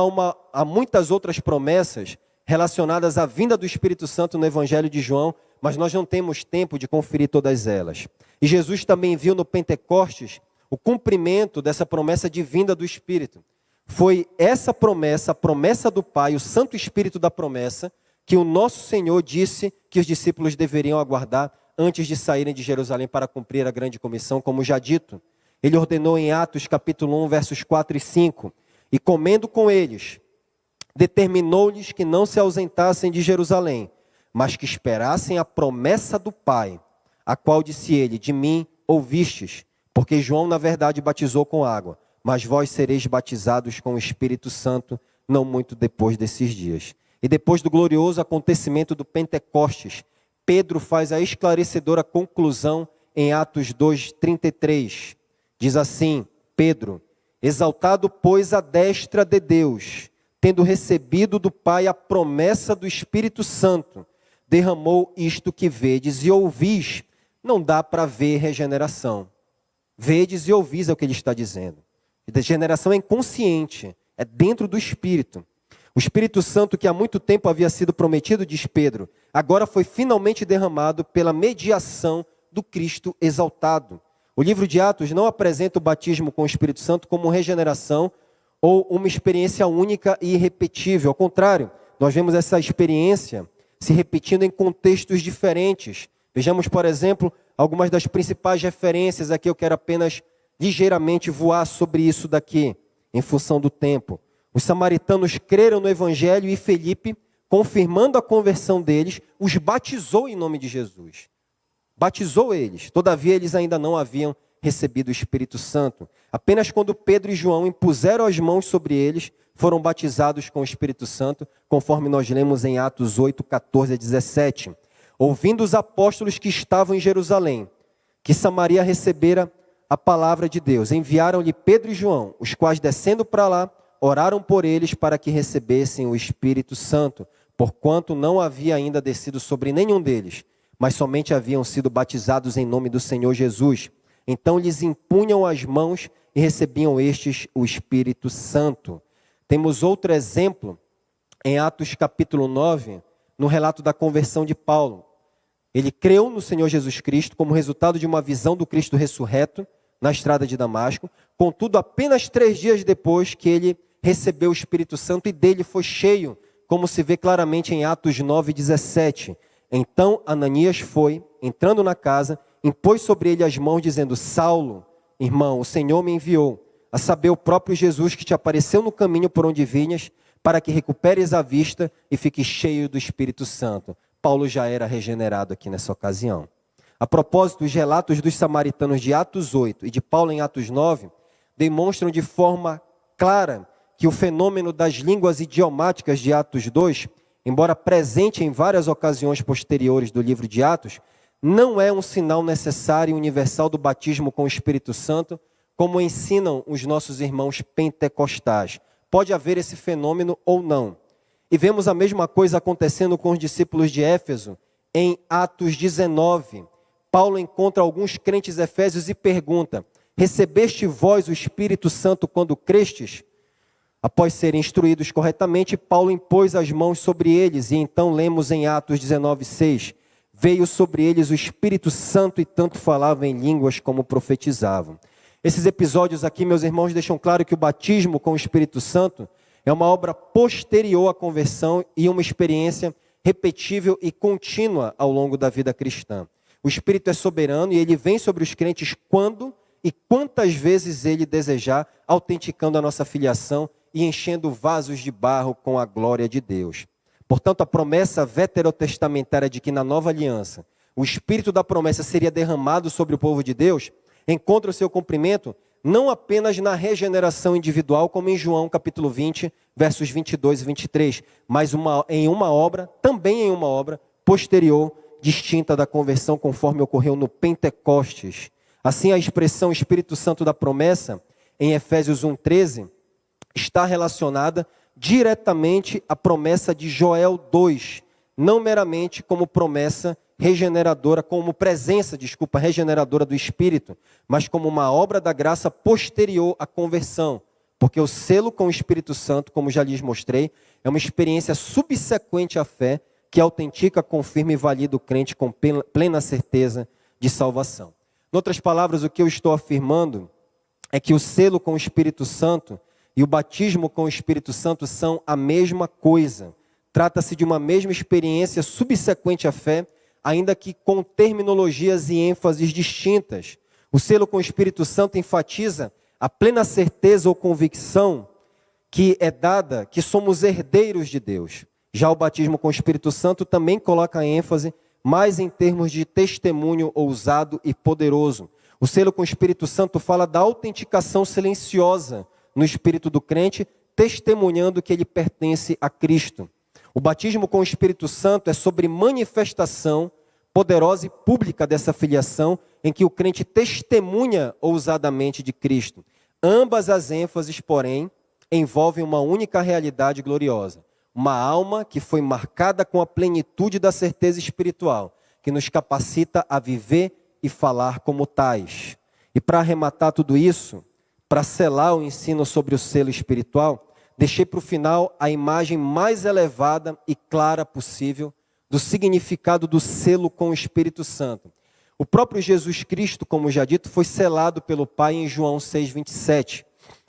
há muitas outras promessas relacionadas à vinda do Espírito Santo no Evangelho de João, mas nós não temos tempo de conferir todas elas. E Jesus também viu no Pentecostes o cumprimento dessa promessa de vinda do Espírito. Foi essa promessa, a promessa do Pai, o Santo Espírito da promessa, que o nosso Senhor disse que os discípulos deveriam aguardar antes de saírem de Jerusalém para cumprir a grande comissão, como já dito. Ele ordenou em Atos capítulo 1, versos 4 e 5, e comendo com eles, determinou-lhes que não se ausentassem de Jerusalém, mas que esperassem a promessa do Pai, a qual disse ele, de mim ouvistes, porque João na verdade batizou com água, mas vós sereis batizados com o Espírito Santo, não muito depois desses dias. E depois do glorioso acontecimento do Pentecostes, Pedro faz a esclarecedora conclusão em Atos 2:33. Diz assim, Pedro, exaltado pois a destra de Deus, tendo recebido do Pai a promessa do Espírito Santo, derramou isto que vedes e ouvis. Não dá para ver regeneração. Vedes e ouvis é o que ele está dizendo. Regeneração é inconsciente, é dentro do Espírito. O Espírito Santo que há muito tempo havia sido prometido, diz Pedro, agora foi finalmente derramado pela mediação do Cristo exaltado. O livro de Atos não apresenta o batismo com o Espírito Santo como regeneração ou uma experiência única e irrepetível. Ao contrário, nós vemos essa experiência se repetindo em contextos diferentes. Vejamos, por exemplo, algumas das principais referências. Aqui eu quero apenas ligeiramente voar sobre isso daqui, em função do tempo. Os samaritanos creram no Evangelho e Felipe, confirmando a conversão deles, os batizou em nome de Jesus. Batizou eles, todavia eles ainda não haviam recebido o Espírito Santo. Apenas quando Pedro e João impuseram as mãos sobre eles, foram batizados com o Espírito Santo, conforme nós lemos em Atos 8, 14 a 17. Ouvindo os apóstolos que estavam em Jerusalém, que Samaria recebera a palavra de Deus, enviaram-lhe Pedro e João, os quais descendo para lá, oraram por eles para que recebessem o Espírito Santo, porquanto não havia ainda descido sobre nenhum deles, mas somente haviam sido batizados em nome do Senhor Jesus. Então lhes impunham as mãos e recebiam estes o Espírito Santo. Temos outro exemplo em Atos capítulo 9, no relato da conversão de Paulo. Ele creu no Senhor Jesus Cristo como resultado de uma visão do Cristo ressurreto na estrada de Damasco. Contudo, apenas 3 dias depois que ele recebeu o Espírito Santo e dele foi cheio, como se vê claramente em Atos 9, 17. Então Ananias foi, entrando na casa, impôs sobre ele as mãos, dizendo, Saulo, irmão, o Senhor me enviou, a saber o próprio Jesus que te apareceu no caminho por onde vinhas, para que recuperes a vista e fiques cheio do Espírito Santo. Paulo já era regenerado aqui nessa ocasião. A propósito, os relatos dos samaritanos de Atos 8 e de Paulo em Atos 9 demonstram de forma clara que o fenômeno das línguas idiomáticas de Atos 2 embora presente em várias ocasiões posteriores do livro de Atos, não é um sinal necessário e universal do batismo com o Espírito Santo, como ensinam os nossos irmãos pentecostais. Pode haver esse fenômeno ou não. E vemos a mesma coisa acontecendo com os discípulos de Éfeso, em Atos 19. Paulo encontra alguns crentes efésios e pergunta: recebeste vós o Espírito Santo quando crestes? Após serem instruídos corretamente, Paulo impôs as mãos sobre eles, e então lemos em Atos 19:6, veio sobre eles o Espírito Santo e tanto falavam em línguas como profetizavam. Esses episódios aqui, meus irmãos, deixam claro que o batismo com o Espírito Santo é uma obra posterior à conversão e uma experiência repetível e contínua ao longo da vida cristã. O Espírito é soberano e ele vem sobre os crentes quando e quantas vezes ele desejar, autenticando a nossa filiação e enchendo vasos de barro com a glória de Deus. Portanto, a promessa veterotestamentária de que na nova aliança o Espírito da promessa seria derramado sobre o povo de Deus encontra o seu cumprimento não apenas na regeneração individual, como em João capítulo 20, versos 22 e 23, mas também em uma obra posterior, distinta da conversão, conforme ocorreu no Pentecostes. Assim, a expressão Espírito Santo da promessa, em Efésios 1,13, está relacionada diretamente à promessa de Joel 2, não meramente como promessa regeneradora, regeneradora do Espírito, mas como uma obra da graça posterior à conversão, porque o selo com o Espírito Santo, como já lhes mostrei, é uma experiência subsequente à fé, que autentica, confirma e valida o crente com plena certeza de salvação. Em outras palavras, o que eu estou afirmando é que o selo com o Espírito Santo e o batismo com o Espírito Santo são a mesma coisa. Trata-se de uma mesma experiência subsequente à fé, ainda que com terminologias e ênfases distintas. O selo com o Espírito Santo enfatiza a plena certeza ou convicção que é dada que somos herdeiros de Deus. Já o batismo com o Espírito Santo também coloca ênfase mais em termos de testemunho ousado e poderoso. O selo com o Espírito Santo fala da autenticação silenciosa no espírito do crente, testemunhando que ele pertence a Cristo. O batismo com o Espírito Santo é sobre manifestação poderosa e pública dessa filiação, em que o crente testemunha ousadamente de Cristo. Ambas as ênfases, porém, envolvem uma única realidade gloriosa. Uma alma que foi marcada com a plenitude da certeza espiritual, que nos capacita a viver e falar como tais. E para arrematar tudo isso, para selar o ensino sobre o selo espiritual, deixei para o final a imagem mais elevada e clara possível do significado do selo com o Espírito Santo. O próprio Jesus Cristo, como já dito, foi selado pelo Pai em João 6,27,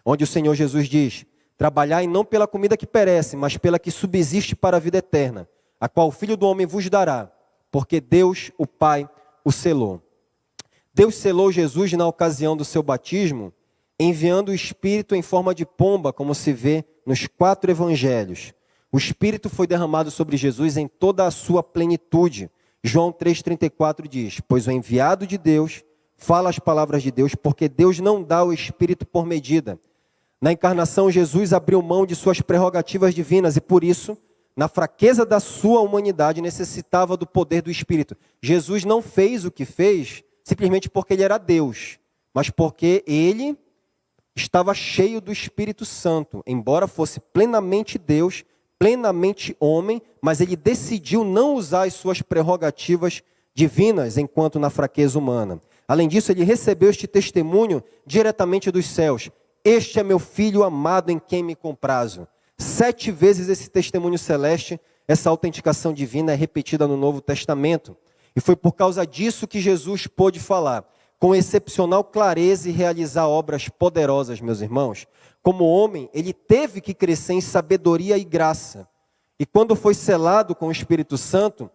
onde o Senhor Jesus diz: trabalhai não pela comida que perece, mas pela que subsiste para a vida eterna, a qual o Filho do Homem vos dará, porque Deus, o Pai, o selou. Deus selou Jesus na ocasião do seu batismo, enviando o Espírito em forma de pomba, como se vê nos 4 evangelhos. O Espírito foi derramado sobre Jesus em toda a sua plenitude. João 3,34 diz: pois o enviado de Deus fala as palavras de Deus, porque Deus não dá o Espírito por medida. Na encarnação, Jesus abriu mão de suas prerrogativas divinas e, por isso, na fraqueza da sua humanidade, necessitava do poder do Espírito. Jesus não fez o que fez simplesmente porque ele era Deus, mas porque ele estava cheio do Espírito Santo. Embora fosse plenamente Deus, plenamente homem, mas ele decidiu não usar as suas prerrogativas divinas enquanto na fraqueza humana. Além disso, ele recebeu este testemunho diretamente dos céus: este é meu filho amado em quem me comprazo. 7 vezes esse testemunho celeste, essa autenticação divina é repetida no Novo Testamento. E foi por causa disso que Jesus pôde falar com excepcional clareza e realizar obras poderosas, meus irmãos. Como homem, ele teve que crescer em sabedoria e graça. E quando foi selado com o Espírito Santo,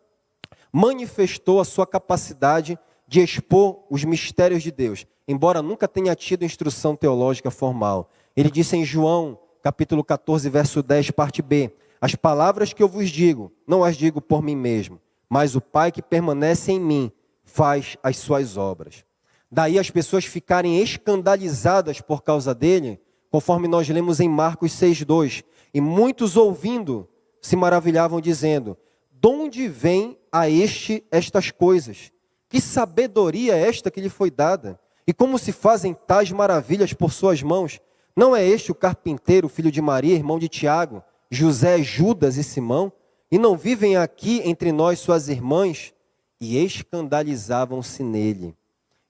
manifestou a sua capacidade de expor os mistérios de Deus, embora nunca tenha tido instrução teológica formal. Ele disse em João, capítulo 14, verso 10, parte B: as palavras que eu vos digo, não as digo por mim mesmo, mas o Pai que permanece em mim faz as suas obras. Daí as pessoas ficarem escandalizadas por causa dele, conforme nós lemos em Marcos 6,2. E muitos ouvindo se maravilhavam, dizendo: de onde vem a este estas coisas? Que sabedoria é esta que lhe foi dada? E como se fazem tais maravilhas por suas mãos? Não é este o carpinteiro, filho de Maria, irmão de Tiago, José, Judas e Simão? E não vivem aqui entre nós suas irmãs? E escandalizavam-se nele.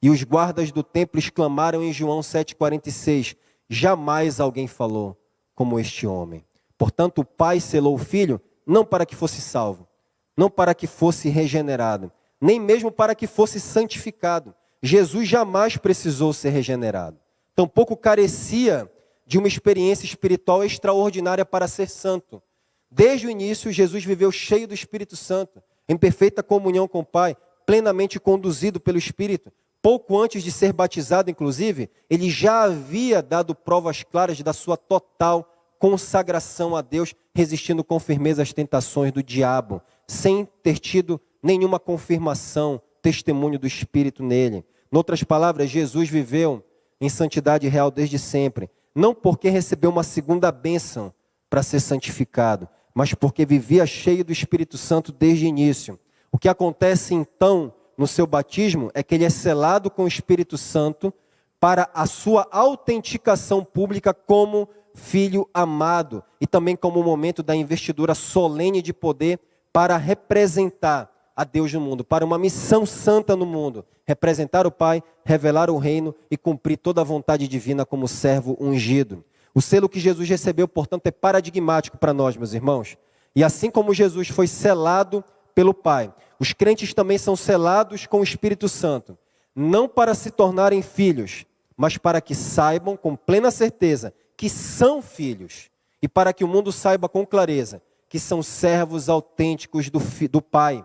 E os guardas do templo exclamaram em João 7,46: jamais alguém falou como este homem. Portanto, o Pai selou o Filho, não para que fosse salvo, não para que fosse regenerado, nem mesmo para que fosse santificado. Jesus jamais precisou ser regenerado. Tampouco carecia de uma experiência espiritual extraordinária para ser santo. Desde o início, Jesus viveu cheio do Espírito Santo, em perfeita comunhão com o Pai, plenamente conduzido pelo Espírito. Pouco antes de ser batizado, inclusive, ele já havia dado provas claras da sua total consagração a Deus, resistindo com firmeza às tentações do diabo, sem ter tido nenhuma confirmação, testemunho do Espírito nele. Em outras palavras, Jesus viveu em santidade real desde sempre, não porque recebeu uma segunda bênção para ser santificado, mas porque vivia cheio do Espírito Santo desde o início. O que acontece então no seu batismo é que ele é selado com o Espírito Santo para a sua autenticação pública como filho amado e também como um momento da investidura solene de poder para representar a Deus no mundo, para uma missão santa no mundo, representar o Pai, revelar o reino e cumprir toda a vontade divina como servo ungido. O selo que Jesus recebeu, portanto, é paradigmático para nós, meus irmãos. E assim como Jesus foi selado pelo Pai, os crentes também são selados com o Espírito Santo, não para se tornarem filhos, mas para que saibam com plena certeza que são filhos, e para que o mundo saiba com clareza que são servos autênticos do Pai,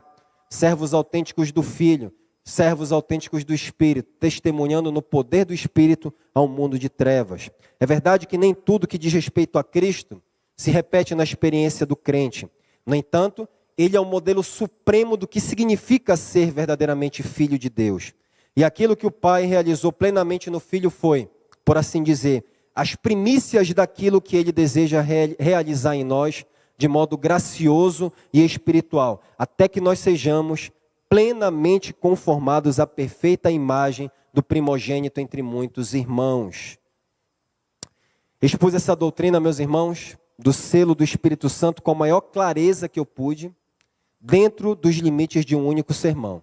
servos autênticos do Filho, servos autênticos do Espírito, testemunhando no poder do Espírito ao mundo de trevas. É verdade que nem tudo que diz respeito a Cristo se repete na experiência do crente. No entanto, ele é o modelo supremo do que significa ser verdadeiramente filho de Deus. E aquilo que o Pai realizou plenamente no Filho foi, por assim dizer, as primícias daquilo que ele deseja realizar em nós, de modo gracioso e espiritual, até que nós sejamos plenamente conformados à perfeita imagem do primogênito entre muitos irmãos. Expus essa doutrina, meus irmãos, do selo do Espírito Santo com a maior clareza que eu pude, dentro dos limites de um único sermão.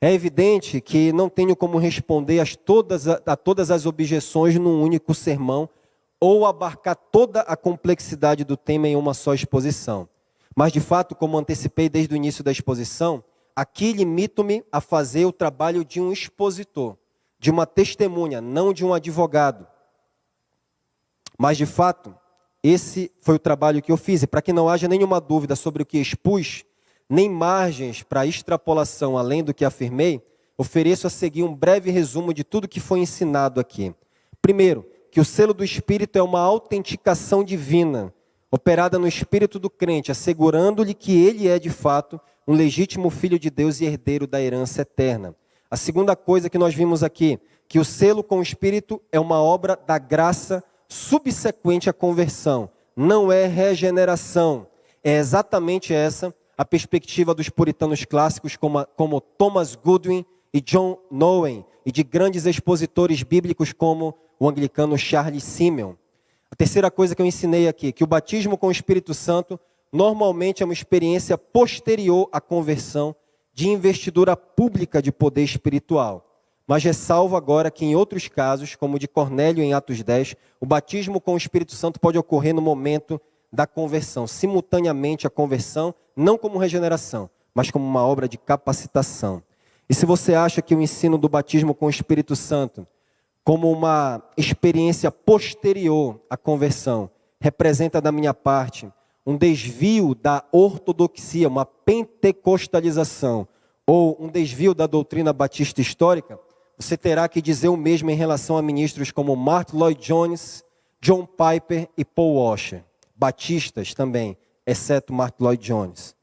É evidente que não tenho como responder a todas as objeções num único sermão, ou abarcar toda a complexidade do tema em uma só exposição. Mas, de fato, como antecipei desde o início da exposição, aqui limito-me a fazer o trabalho de um expositor, de uma testemunha, não de um advogado. Mas, de fato, esse foi o trabalho que eu fiz. E para que não haja nenhuma dúvida sobre o que expus, nem margens para extrapolação além do que afirmei, ofereço a seguir um breve resumo de tudo que foi ensinado aqui. Primeiro, que o selo do Espírito é uma autenticação divina, operada no espírito do crente, assegurando-lhe que ele é, de fato, um legítimo filho de Deus e herdeiro da herança eterna. A segunda coisa que nós vimos aqui, que o selo com o Espírito é uma obra da graça subsequente à conversão, não é regeneração. É exatamente essa a perspectiva dos puritanos clássicos como Thomas Goodwin e John Owen, e de grandes expositores bíblicos como o anglicano Charles Simeon. A terceira coisa que eu ensinei aqui, que o batismo com o Espírito Santo normalmente é uma experiência posterior à conversão, de investidura pública de poder espiritual. Mas ressalvo agora que em outros casos, como o de Cornélio em Atos 10, o batismo com o Espírito Santo pode ocorrer no momento da conversão, simultaneamente à conversão, não como regeneração, mas como uma obra de capacitação. E se você acha que o ensino do batismo com o Espírito Santo, como uma experiência posterior à conversão, representa da minha parte um desvio da ortodoxia, uma pentecostalização, ou um desvio da doutrina batista histórica, você terá que dizer o mesmo em relação a ministros como Martyn Lloyd-Jones, John Piper e Paul Washer. Batistas também, exceto Martyn Lloyd-Jones.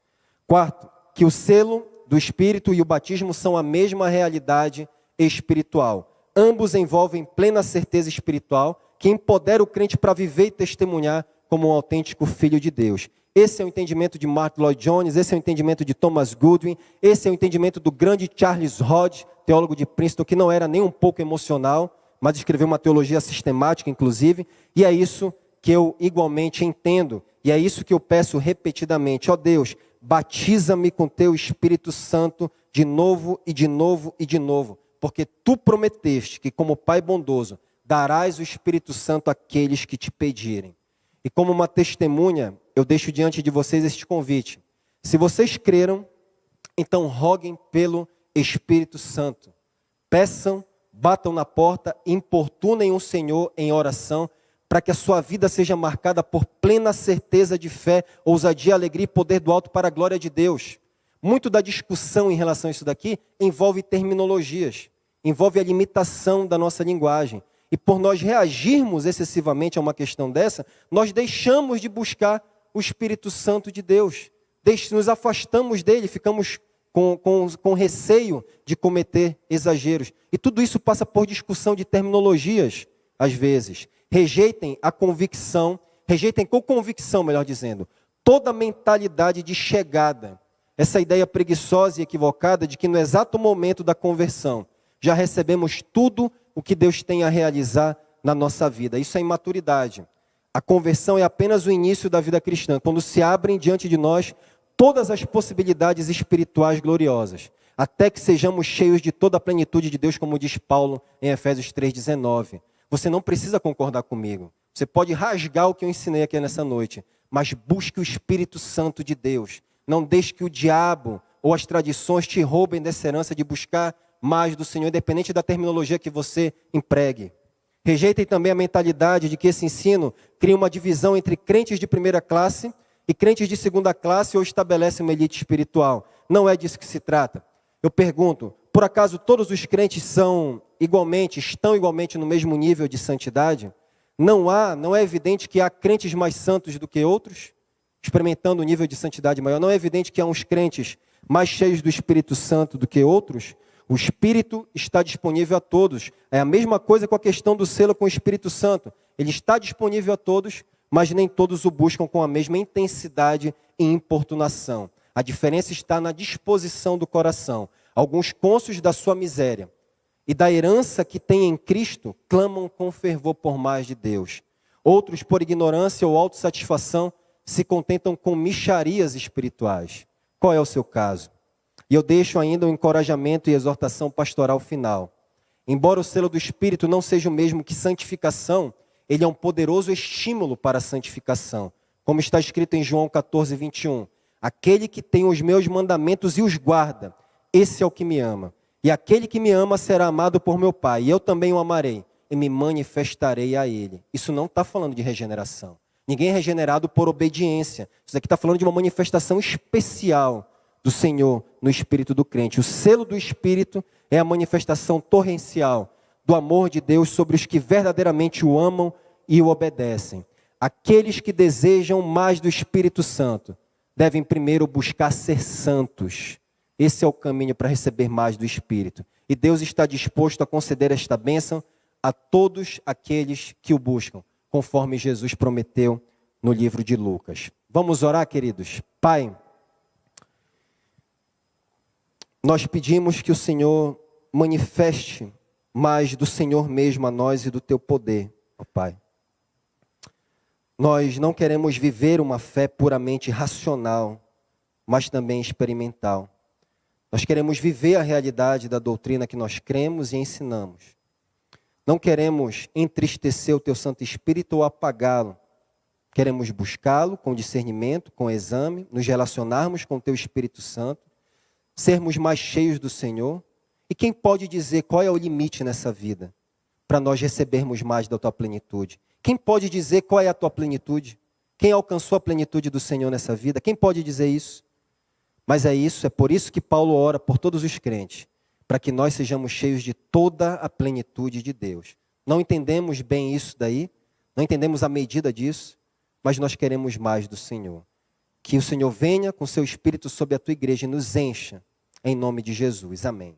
Quarto, que o selo do Espírito e o batismo são a mesma realidade espiritual. Ambos envolvem plena certeza espiritual que empodera o crente para viver e testemunhar como um autêntico filho de Deus. esse é o entendimento de Martyn Lloyd-Jones, esse é o entendimento de Thomas Goodwin, esse é o entendimento do grande Charles Hodge, teólogo de Princeton, que não era nem um pouco emocional, mas escreveu uma teologia sistemática, inclusive, e é isso que eu igualmente entendo, e é isso que eu peço repetidamente. Ó Deus, batiza-me com teu Espírito Santo de novo e de novo e de novo, porque tu prometeste que, como Pai bondoso, darás o Espírito Santo àqueles que te pedirem. E como uma testemunha, eu deixo diante de vocês este convite. Se vocês creram, então roguem pelo Espírito Santo. Peçam, batam na porta, importunem o Senhor em oração, para que a sua vida seja marcada por plena certeza de fé, ousadia, alegria e poder do alto para a glória de Deus. Muito da discussão em relação a isso daqui envolve terminologias, envolve a limitação da nossa linguagem. E por nós reagirmos excessivamente a uma questão dessa, nós deixamos de buscar o Espírito Santo de Deus. Nos afastamos dele, ficamos com receio de cometer exageros. E tudo isso passa por discussão de terminologias, às vezes. Rejeitem a convicção, rejeitem com convicção, melhor dizendo, toda mentalidade de chegada. Essa ideia preguiçosa e equivocada de que no exato momento da conversão já recebemos tudo o que Deus tem a realizar na nossa vida. Isso é imaturidade. A conversão é apenas o início da vida cristã, quando se abrem diante de nós todas as possibilidades espirituais gloriosas, até que sejamos cheios de toda a plenitude de Deus, como diz Paulo em Efésios 3,19. Você não precisa concordar comigo. Você pode rasgar o que eu ensinei aqui nessa noite, mas busque o Espírito Santo de Deus. Não deixe que o diabo ou as tradições te roubem dessa herança de buscar mais do Senhor, independente da terminologia que você empregue. Rejeitem também a mentalidade de que esse ensino cria uma divisão entre crentes de primeira classe e crentes de segunda classe ou estabelece uma elite espiritual. Não é disso que se trata. Eu pergunto, por acaso todos os crentes estão igualmente no mesmo nível de santidade? Não é evidente que há crentes mais santos do que outros, experimentando um nível de santidade maior. Não é evidente que há uns crentes mais cheios do Espírito Santo do que outros? O Espírito está disponível a todos. É a mesma coisa com a questão do selo com o Espírito Santo. Ele está disponível a todos, mas nem todos o buscam com a mesma intensidade e importunação. A diferença está na disposição do coração. Alguns cônscios da sua miséria e da herança que têm em Cristo, clamam com fervor por mais de Deus. Outros, por ignorância ou autossatisfação, se contentam com mixarias espirituais. Qual é o seu caso? E eu deixo ainda um encorajamento e exortação pastoral final. Embora o selo do Espírito não seja o mesmo que santificação, ele é um poderoso estímulo para a santificação. Como está escrito em João 14:21. Aquele que tem os meus mandamentos e os guarda, esse é o que me ama. E aquele que me ama será amado por meu Pai, e eu também o amarei, e me manifestarei a ele. Isso não está falando de regeneração. Ninguém é regenerado por obediência. Isso aqui está falando de uma manifestação especial do Senhor no espírito do crente. O selo do Espírito é a manifestação torrencial do amor de Deus sobre os que verdadeiramente o amam e o obedecem. Aqueles que desejam mais do Espírito Santo devem primeiro buscar ser santos. Esse é o caminho para receber mais do Espírito. E Deus está disposto a conceder esta bênção a todos aqueles que o buscam, conforme Jesus prometeu no livro de Lucas. Vamos orar, queridos? Pai, nós pedimos que o Senhor manifeste mais do Senhor mesmo a nós e do teu poder, ó Pai. Nós não queremos viver uma fé puramente racional, mas também experimental. Nós queremos viver a realidade da doutrina que nós cremos e ensinamos. Não queremos entristecer o teu Santo Espírito ou apagá-lo. Queremos buscá-lo com discernimento, com exame, nos relacionarmos com o teu Espírito Santo, sermos mais cheios do Senhor. E quem pode dizer qual é o limite nessa vida para nós recebermos mais da tua plenitude? Quem pode dizer qual é a tua plenitude? Quem alcançou a plenitude do Senhor nessa vida? Quem pode dizer isso? Mas é por isso que Paulo ora por todos os crentes, para que nós sejamos cheios de toda a plenitude de Deus. Não entendemos bem isso daí, não entendemos a medida disso, mas nós queremos mais do Senhor. Que o Senhor venha com seu Espírito sobre a tua igreja e nos encha, em nome de Jesus. Amém.